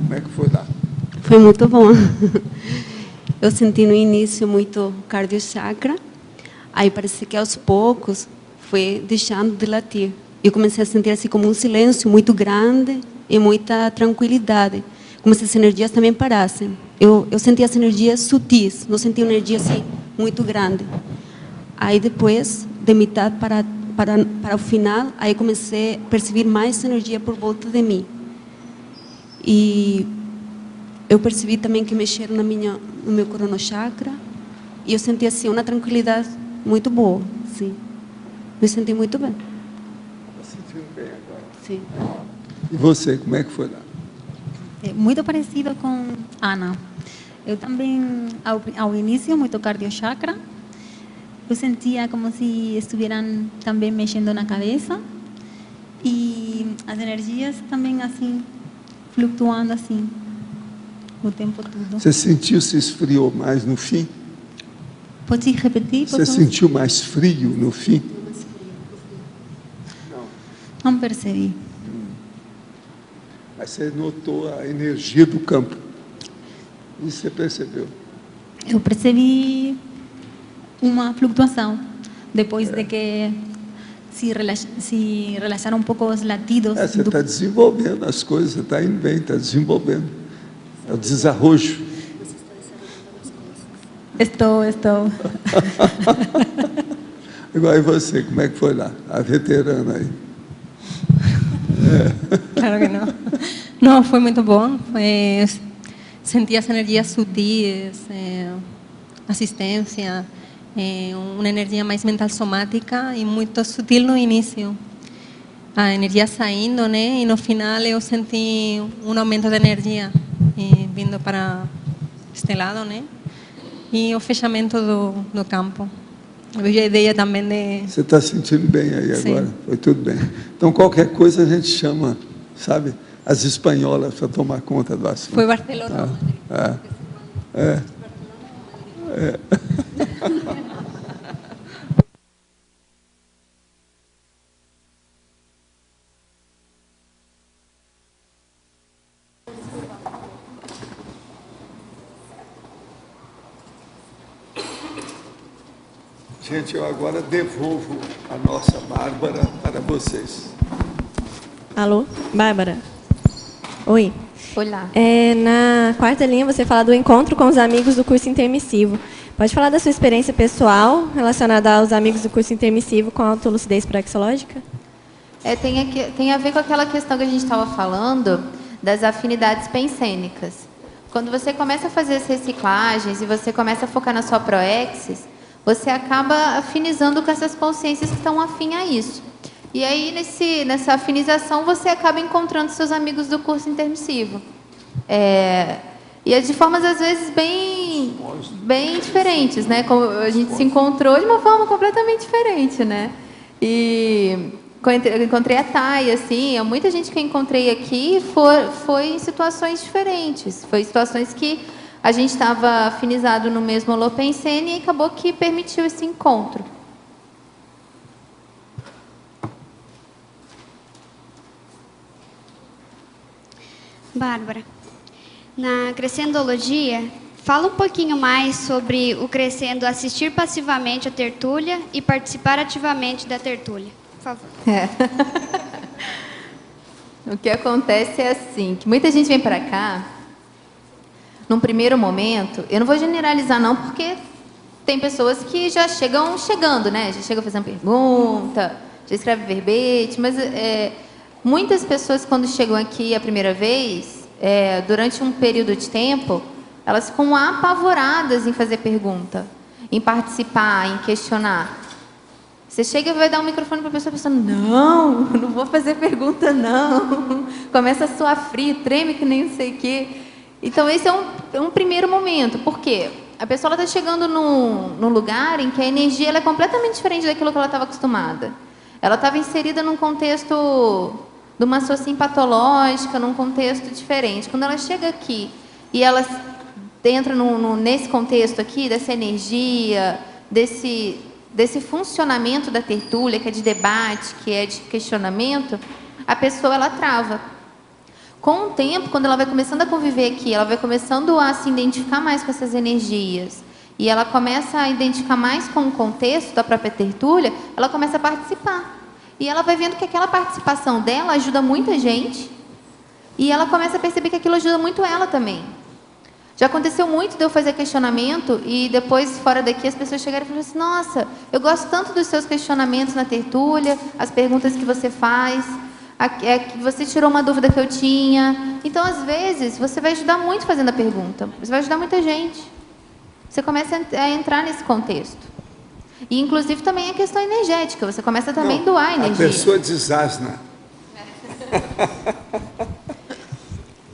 Como é que foi lá? Foi muito bom. Eu senti no início muito cardiochakra, aí parece que aos poucos foi deixando de latir. Eu comecei a sentir assim como um silêncio muito grande e muita tranquilidade, como se as energias também parassem. Eu senti as energias sutis, não senti uma energia assim muito grande. Aí depois, de metade para o final, aí comecei a perceber mais energia por volta de mim. E eu percebi também que mexeram no meu coronochakra, e eu senti assim uma tranquilidade muito boa, sim. Me senti muito bem. Está sentindo bem agora? Sim. E você, como é que foi lá? É muito parecido com Ana. Eu também, ao início, muito cardiochakra. Eu sentia como se estuvieran também mexendo na cabeça. E as energias também, assim, flutuando, assim, o tempo todo. Você sentiu se esfriou mais no fim? Pode repetir? Você sentiu mais frio no fim? Não percebi. Mas você notou a energia do campo. Isso você percebeu? Eu percebi uma flutuação depois de que se relaxaram um pouco os latidos. Você está desenvolvendo as coisas, você está indo bem, está desenvolvendo. É o desarrojo. Estou. Agora, e você, como é que foi lá? A veterana aí. Claro que não. Não, foi muito bom. Senti as energias sutis, assistência, uma energia mais mental somática e muito sutil no início. A energia saindo, né? E no final eu senti um aumento de energia vindo para este lado, né? E o fechamento do campo. Eu vejo a ideia também de... Você está sentindo bem aí agora? Sim. Foi tudo bem. Então, qualquer coisa a gente chama, sabe, as espanholas para tomar conta do assunto. Foi Barcelona. É. Gente, eu agora devolvo a nossa Bárbara para vocês. Alô, Bárbara? Oi. Olá. Na quarta linha você fala do encontro com os amigos do curso intermissivo. Pode falar da sua experiência pessoal relacionada aos amigos do curso intermissivo com a autolucidez praxeológica? Tem a ver com aquela questão que a gente estava falando das afinidades pensênicas. Quando você começa a fazer as reciclagens e você começa a focar na sua proexis, você acaba afinizando com essas consciências que estão afim a isso. E aí, nessa afinização, você acaba encontrando seus amigos do curso intermissivo. E é de formas, às vezes, bem diferentes, né? Como a gente se encontrou de uma forma completamente diferente, né? E eu encontrei a Thay, assim, muita gente que eu encontrei aqui foi em situações diferentes. Foi situações que a gente estava afinizado no mesmo Holopensene e acabou que permitiu esse encontro. Bárbara, na Crescendologia, fala um pouquinho mais sobre o Crescendo assistir passivamente a tertúlia e participar ativamente da tertúlia, por favor. O que acontece é assim, que muita gente vem para cá, num primeiro momento, eu não vou generalizar não, porque tem pessoas que já chegando, né? Já chegam fazendo pergunta, já escreve verbete, mas muitas pessoas quando chegam aqui a primeira vez, durante um período de tempo, elas ficam apavoradas em fazer pergunta, em participar, em questionar. Você chega e vai dar um microfone para a pessoa pensando, não vou fazer pergunta não. Começa a suar frio, treme que nem não sei o quê. Então esse é um primeiro momento. Por quê? A pessoa está chegando num lugar em que a energia ela é completamente diferente daquilo que ela estava acostumada. Ela estava inserida num contexto de uma sociem patológica, num contexto diferente. Quando ela chega aqui e ela entra nesse contexto aqui, dessa energia, desse funcionamento da tertúlia, que é de debate, que é de questionamento, a pessoa ela trava. Com o tempo, quando ela vai começando a conviver aqui, ela vai começando a se identificar mais com essas energias, e ela começa a identificar mais com o contexto da própria tertúlia, ela começa a participar. E ela vai vendo que aquela participação dela ajuda muita gente, e ela começa a perceber que aquilo ajuda muito ela também. Já aconteceu muito de eu fazer questionamento, e depois, fora daqui, as pessoas chegaram e falaram assim, nossa, eu gosto tanto dos seus questionamentos na tertúlia, as perguntas que você faz, você tirou uma dúvida que eu tinha. Então, às vezes, você vai ajudar muito fazendo a pergunta, você vai ajudar muita gente. Você começa a entrar nesse contexto. E, inclusive, também a questão energética. Você começa também a doar energia. A pessoa desasna.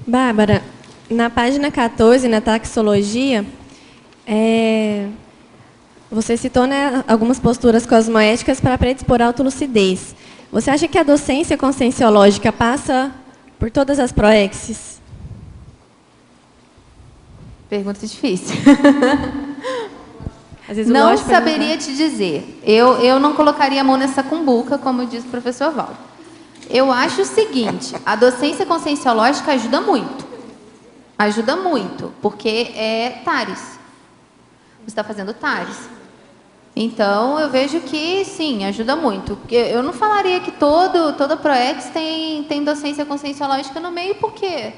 Bárbara, na página 14, na taxologia, você citou, né, algumas posturas cosmoéticas para predispor a autolucidez. Você acha que a docência conscienciológica passa por todas as proexes? Pergunta difícil. Às vezes não saberia te dizer. Eu não colocaria a mão nessa cumbuca, como diz o professor Valdo. Eu acho o seguinte, a docência conscienciológica ajuda muito. Ajuda muito, porque é TARES. Você está fazendo TARES. Então, eu vejo que, sim, ajuda muito. Eu não falaria que toda ProEx tem docência conscienciológica no meio, porque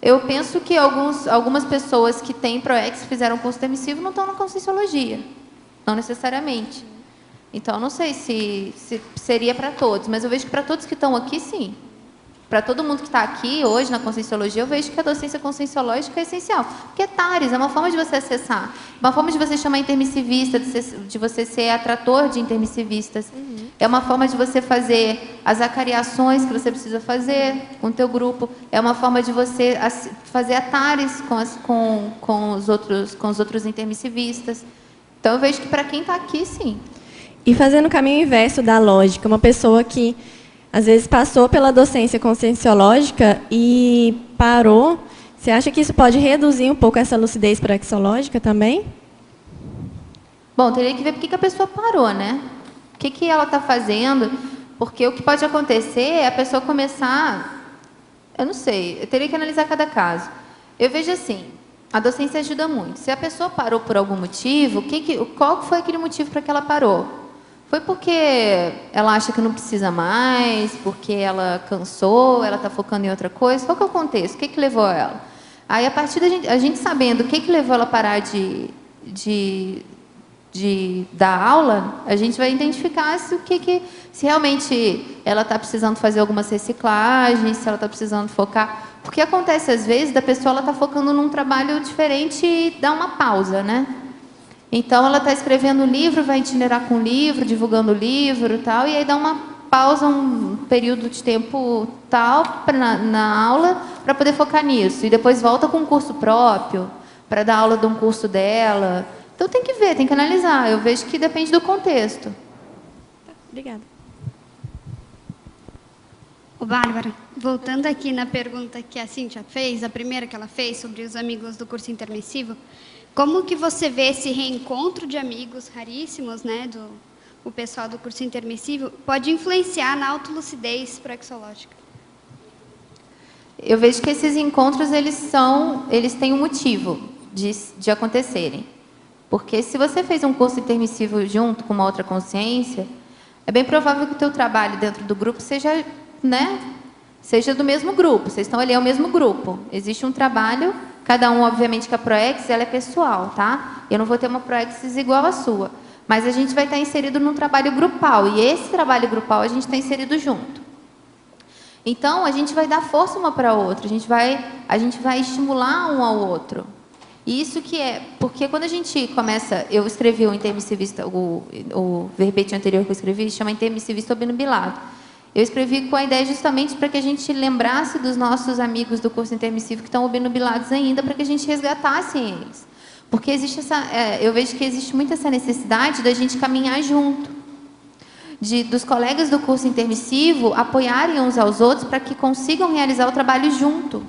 eu penso que algumas pessoas que têm ProEx, fizeram curso permissivo, não estão na conscienciologia. Não necessariamente. Então, não sei se seria para todos, mas eu vejo que para todos que estão aqui, sim. Para todo mundo que está aqui hoje na conscienciologia, eu vejo que a docência conscienciológica é essencial. Porque TARES é uma forma de você acessar, uma forma de você chamar intermissivista, de você ser atrator de intermissivistas. É uma forma de você fazer as acariações que você precisa fazer com o teu grupo. É uma forma de você fazer a TARES com os outros intermissivistas. Então, eu vejo que para quem está aqui, sim. E fazendo o caminho inverso da lógica, uma pessoa que às vezes passou pela docência conscienciológica e parou, você acha que isso pode reduzir um pouco essa lucidez praxeológica também? Bom, teria que ver por que a pessoa parou, né? O que ela está fazendo? Porque o que pode acontecer é a pessoa começar... Eu não sei, eu teria que analisar cada caso. Eu vejo assim, a docência ajuda muito. Se a pessoa parou por algum motivo, qual foi aquele motivo para que ela parou? Foi porque ela acha que não precisa mais, porque ela cansou, ela está focando em outra coisa? Qual que é o contexto? O que levou ela? Aí, a partir da gente sabendo o que levou ela a parar de dar aula, a gente vai identificar se realmente ela está precisando fazer algumas reciclagens, se ela está precisando focar. Porque acontece, às vezes, da pessoa ela está focando num trabalho diferente e dá uma pausa, né? Então, ela está escrevendo o livro, vai itinerar com o livro, divulgando o livro e tal, e aí dá uma pausa, um período de tempo tal na aula para poder focar nisso. E depois volta com um curso próprio, para dar aula de um curso dela. Então, tem que ver, tem que analisar. Eu vejo que depende do contexto. Obrigada. Bárbara, voltando aqui na pergunta que a Cíntia fez, a primeira que ela fez sobre os amigos do curso intermissivo, como que você vê esse reencontro de amigos raríssimos, né, o pessoal do curso intermissivo, pode influenciar na autolucidez praxeológica? Eu vejo que esses encontros, eles têm um motivo de acontecerem. Porque se você fez um curso intermissivo junto com uma outra consciência, é bem provável que o teu trabalho dentro do grupo seja, né, seja do mesmo grupo. Vocês estão ali, é o mesmo grupo. Existe um trabalho... Cada um, obviamente, que a ProEx, ela é pessoal, tá? Eu não vou ter uma ProEx igual à sua. Mas a gente vai estar inserido num trabalho grupal. E esse trabalho grupal a gente está inserido junto. Então, a gente vai dar força uma para a outra. A gente vai estimular um ao outro. E isso que é... Porque quando a gente começa... Eu escrevi o intermissivista... O verbete anterior que eu escrevi chama intermissivista obnubilado. Eu escrevi com a ideia justamente para que a gente lembrasse dos nossos amigos do curso intermissivo que estão obnubilados ainda, para que a gente resgatasse eles. Porque existe eu vejo que existe muito essa necessidade da gente caminhar junto. Dos colegas do curso intermissivo apoiarem uns aos outros para que consigam realizar o trabalho junto.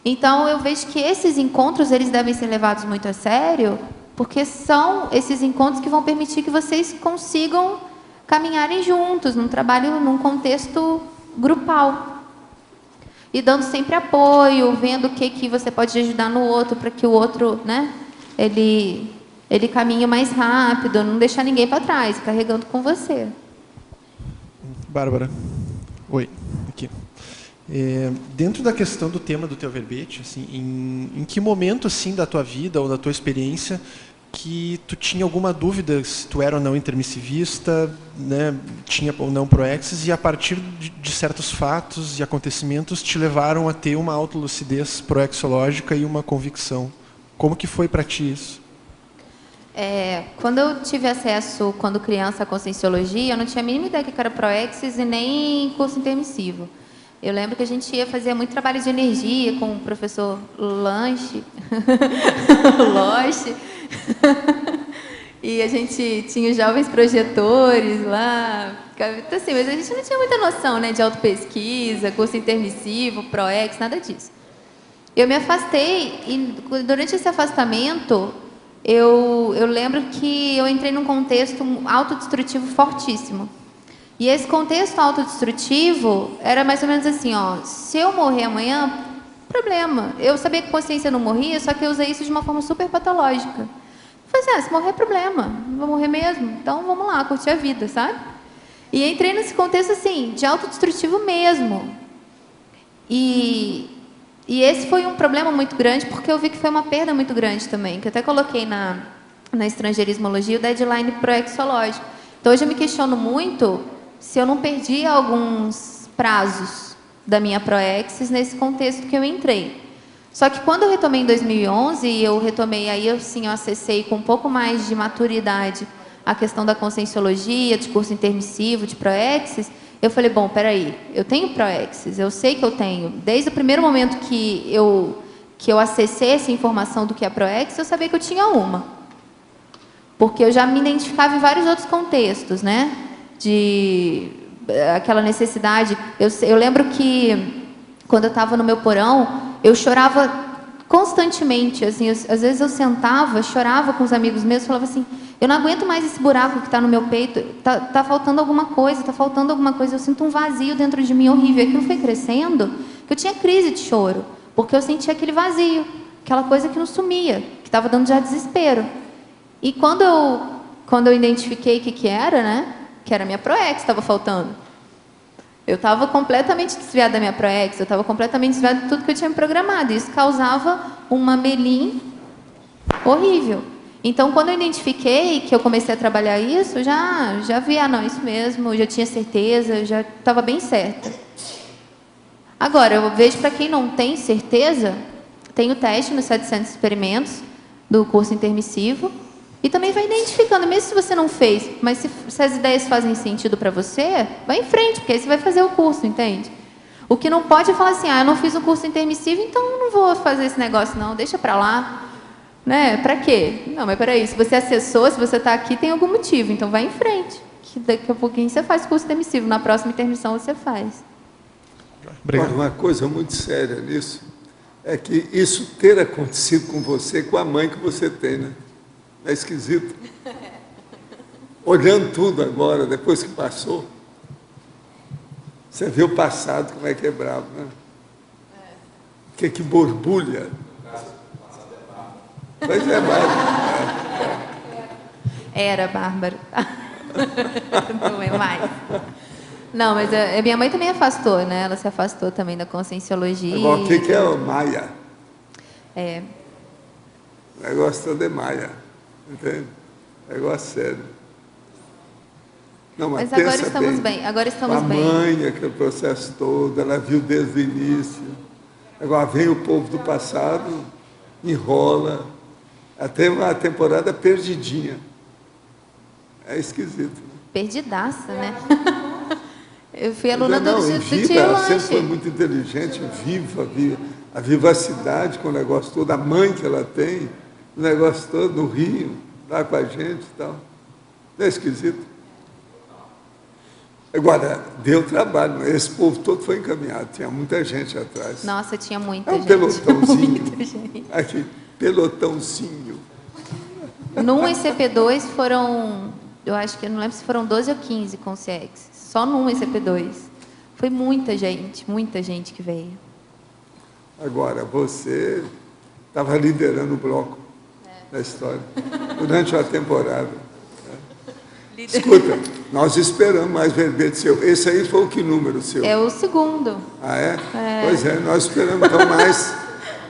Então, eu vejo que esses encontros, eles devem ser levados muito a sério, porque são esses encontros que vão permitir que vocês consigam caminharem juntos, num trabalho, num contexto grupal. e dando sempre apoio, vendo o que você pode ajudar no outro, para que o outro, né, ele caminhe mais rápido, não deixar ninguém para trás, carregando com você. Bárbara. Oi, aqui. Dentro da questão do tema do teu verbete, assim, em que momento assim da tua vida ou da tua experiência que tu tinha alguma dúvida se tu era ou não intermissivista, né, tinha ou não proexis, e a partir de certos fatos e acontecimentos te levaram a ter uma autolucidez proexológica e uma convicção? Como que foi para ti isso? Quando eu tive acesso, quando criança, à conscienciologia, eu não tinha a mínima ideia que era proexis e nem curso intermissivo. Eu lembro que a gente ia fazer muito trabalho de energia com o professor Lanche, Loche, e a gente tinha os jovens projetores lá, então, assim, mas a gente não tinha muita noção, né, de autopesquisa, curso intermissivo, proex, nada disso. Eu me afastei e durante esse afastamento eu lembro que eu entrei num contexto autodestrutivo fortíssimo. E esse contexto autodestrutivo era mais ou menos assim, ó, se eu morrer amanhã, problema. Eu sabia que a consciência não morria, só que eu usei isso de uma forma super patológica. Eu falei assim, se morrer, problema, não vou morrer mesmo, então vamos lá, curtir a vida, sabe? E entrei nesse contexto assim, de autodestrutivo mesmo. E esse foi um problema muito grande, porque eu vi que foi uma perda muito grande também, que eu até coloquei na estrangeirismologia o deadline proexológico. Então hoje eu me questiono muito se eu não perdi alguns prazos da minha proexis nesse contexto que eu entrei. Só que quando eu retomei em 2011, eu retomei, aí eu acessei com um pouco mais de maturidade a questão da conscienciologia, de curso intermissivo, de proexis, eu falei, bom, peraí, eu tenho proexis, eu sei que eu tenho. Desde o primeiro momento que eu acessei essa informação do que é proexis, eu sabia que eu tinha uma. Porque eu já me identificava em vários outros contextos, né? De aquela necessidade. Eu lembro que, quando eu estava no meu porão, eu chorava constantemente. Assim, às vezes eu sentava, chorava com os amigos meus, falava assim, eu não aguento mais esse buraco que está no meu peito, tá faltando alguma coisa, está faltando alguma coisa, eu sinto um vazio dentro de mim horrível. E aquilo foi crescendo, que eu tinha crise de choro, porque eu sentia aquele vazio, aquela coisa que não sumia, que estava dando já desespero. E quando eu identifiquei o que era, né, que era a minha proex, estava faltando. Eu estava completamente desviada da minha proex, eu estava completamente desviada de tudo que eu tinha me programado. E isso causava uma melim horrível. Então, quando eu identifiquei que eu comecei a trabalhar isso, eu já vi, não, isso mesmo, eu já tinha certeza, eu já estava bem certa. Agora, eu vejo para quem não tem certeza, tem o teste nos 700 experimentos do curso intermissivo, e também vai identificando, mesmo se você não fez, mas se as ideias fazem sentido para você, vai em frente, porque aí você vai fazer o curso, entende? O que não pode é falar assim, eu não fiz o curso intermissivo, então eu não vou fazer esse negócio não, deixa para lá. Né? Para quê? Não, mas peraí, se você acessou, se você está aqui, tem algum motivo, então vai em frente, que daqui a pouquinho você faz curso intermissivo, na próxima intermissão você faz. Obrigado. Uma coisa muito séria nisso é que isso ter acontecido com você, com a mãe que você tem, né? É esquisito. Olhando tudo agora, depois que passou, você vê o passado, como é que é bravo, né? Que borbulha. Pois é, Bárbara. Era, Bárbara. Não é mais. Não, mas a minha mãe também afastou, né? Ela se afastou também da conscienciologia. Agora, o que é o Maia? O negócio todo é Maia. Entende? Negócio sério. Não, mas agora estamos bem. Agora estamos bem. A mãe, aquele processo todo, ela viu desde o início. Agora vem o povo do passado, enrola. Até uma temporada perdidinha. É esquisito. Né? Perdidaça, né? Eu fui aluna do Tio Ela sempre foi muito inteligente, viva, a vivacidade com o negócio todo, a mãe que ela tem, o negócio todo no Rio, lá com a gente e tal. Não é esquisito? Agora, deu trabalho, esse povo todo foi encaminhado, tinha muita gente atrás. Nossa, tinha muita gente. Pelotãozinho. Muita gente. Aqui, pelotãozinho. Num ICP2 foram, eu acho que, eu não lembro se foram 12 ou 15 consciex, só num ICP2. Foi muita gente que veio. Agora, você estava liderando o bloco da história durante a temporada. Escuta, nós esperamos mais verbete seu. Esse aí foi o que número seu? É o segundo. Ah, é? Pois é, nós esperamos então mais,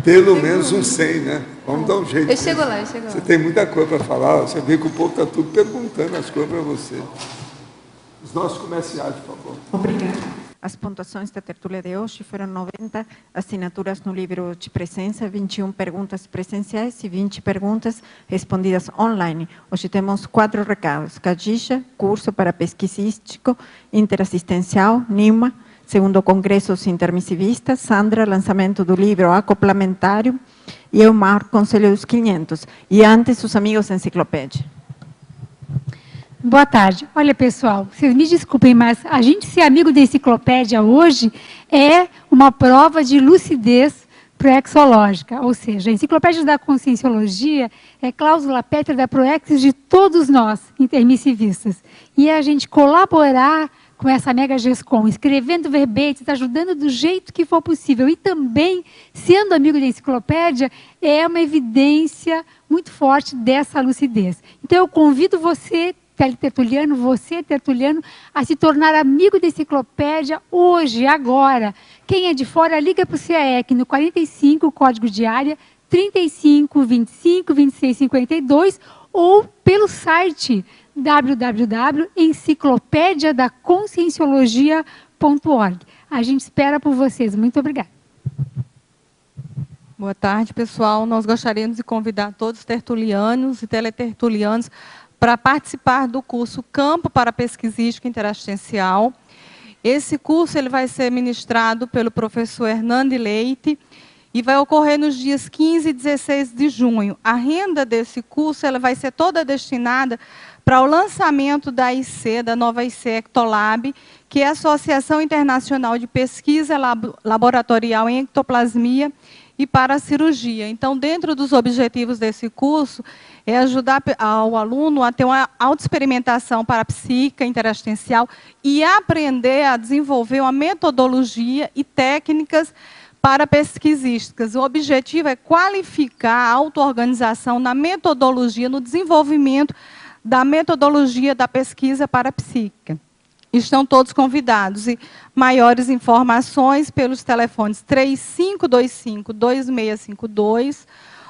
pelo menos uns 100, né? Vamos dar um jeito. Eu chego lá, eu chego lá. Você tem muita coisa para falar, você vê que o povo está tudo perguntando as coisas para você. Os nossos comerciais, por favor. Obrigada. As pontuações da tertúlia de hoje foram 90 assinaturas no livro de presença, 21 perguntas presenciais e 20 perguntas respondidas online. Hoje temos 4 recados. Cajixa, curso para pesquisístico interassistencial, NIMA, segundo Congresso dos Intermissivistas, Sandra, lançamento do livro Acoplamentário, e Eumar, Conselho dos 500. E antes, os amigos da enciclopédia. Boa tarde. Olha, pessoal, vocês me desculpem, mas a gente ser amigo da enciclopédia hoje é uma prova de lucidez proexológica, ou seja, a enciclopédia da conscienciologia é cláusula pétrea da proexis de todos nós, intermissivistas. E a gente colaborar com essa mega GESCOM, escrevendo verbetes, ajudando do jeito que for possível e também sendo amigo da enciclopédia é uma evidência muito forte dessa lucidez. Então eu convido você, teletertuliano, você, tertuliano, a se tornar amigo da enciclopédia hoje, agora. Quem é de fora, liga para o CAEC no 45, código de área, 35 25 26 52, ou pelo site www.enciclopediadaconscienciologia.org. A gente espera por vocês. Muito obrigada. Boa tarde, pessoal. Nós gostaríamos de convidar todos os tertulianos e teletertulianos para participar do curso Campo para Pesquisística Interassistencial. Esse curso ele vai ser ministrado pelo professor Hernando Leite e vai ocorrer nos dias 15 e 16 de junho. A renda desse curso ela vai ser toda destinada para o lançamento da IC, da nova IC Ectolab, que é a Associação Internacional de Pesquisa Laboratorial em Ectoplasmia e para a cirurgia. Então, dentro dos objetivos desse curso, é ajudar ao aluno a ter uma autoexperimentação parapsíquica, interassistencial e aprender a desenvolver uma metodologia e técnicas parapesquisísticas. O objetivo é qualificar a auto-organização na metodologia, no desenvolvimento da metodologia da pesquisa parapsíquica. Estão todos convidados. E maiores informações pelos telefones 3525-2652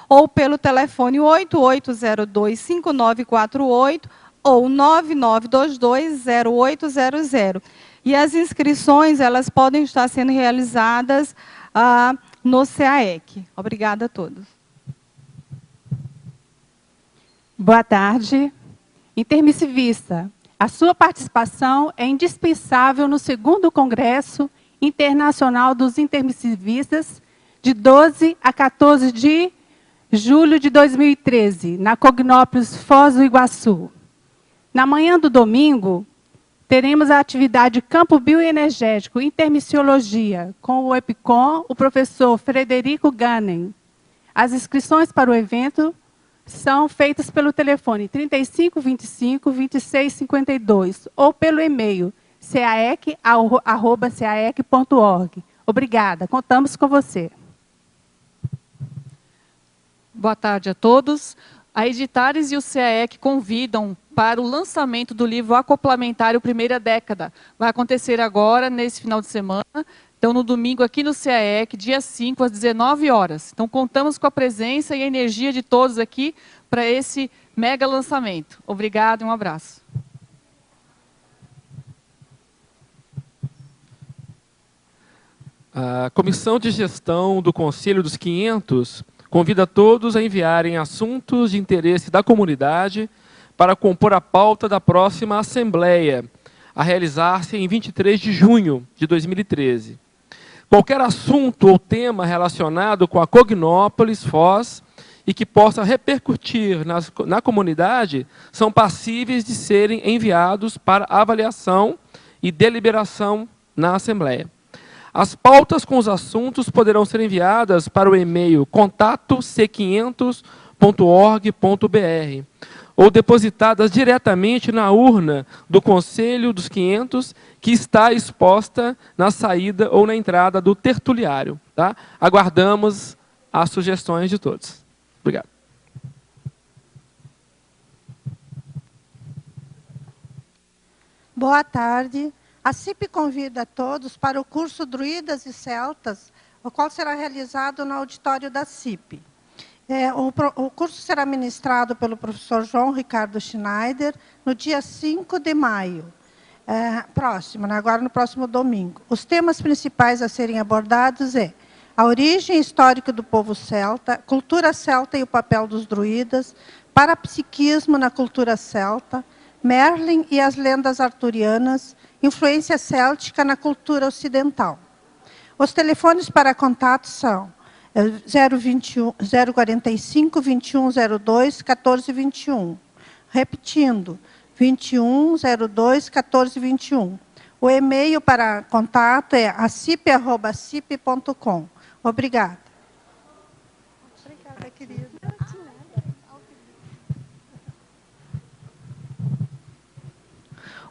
ou pelo telefone 8802-5948 ou 9922-0800. E as inscrições elas podem estar sendo realizadas no CAEC. Obrigada a todos. Boa tarde. Intermissivista, a sua participação é indispensável no 2º Congresso Internacional dos Intermissivistas, de 12 a 14 de julho de 2013, na Cognópolis, Foz do Iguaçu. Na manhã do domingo, teremos a atividade Campo Bioenergético Intermissiologia, com o EPICOM, o professor Frederico Ganem. As inscrições para o evento são feitas pelo telefone 3525-2652 ou pelo e-mail caec@caec.org. Obrigada, contamos com você. Boa tarde a todos. A Editares e o CAEC convidam para o lançamento do livro Acoplamentário Primeira Década. Vai acontecer agora, nesse final de semana. Então, no domingo, aqui no CAEC, dia 5, às 19 horas. Então, contamos com a presença e a energia de todos aqui para esse mega lançamento. Obrigada e um abraço. A Comissão de Gestão do Conselho dos 500 convida todos a enviarem assuntos de interesse da comunidade para compor a pauta da próxima Assembleia, a realizar-se em 23 de junho de 2013. Qualquer assunto ou tema relacionado com a Cognópolis, Foz, e que possa repercutir na comunidade, são passíveis de serem enviados para avaliação e deliberação na Assembleia. As pautas com os assuntos poderão ser enviadas para o e-mail contato.c500.org.br ou depositadas diretamente na urna do Conselho dos 500, que está exposta na saída ou na entrada do tertuliário. Tá? Aguardamos as sugestões de todos. Obrigado. Boa tarde. A CIP convida a todos para o curso Druidas e Celtas, o qual será realizado no auditório da CIP. O curso será ministrado pelo professor João Ricardo Schneider no dia 5 de maio, agora no próximo domingo. Os temas principais a serem abordados a origem histórica do povo celta, cultura celta e o papel dos druidas, parapsiquismo na cultura celta, Merlin e as lendas arturianas, influência céltica na cultura ocidental. Os telefones para contato são 045 2102 1421. Repetindo, 2102 1421. O e-mail para contato é acip@cip.com. Obrigada. Obrigada, querida.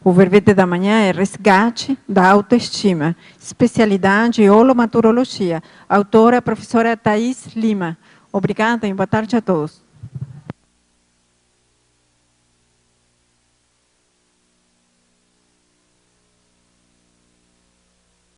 O verbete da manhã é resgate da autoestima, especialidade holomaturologia. Autora, professora Thaís Lima. Obrigada e boa tarde a todos.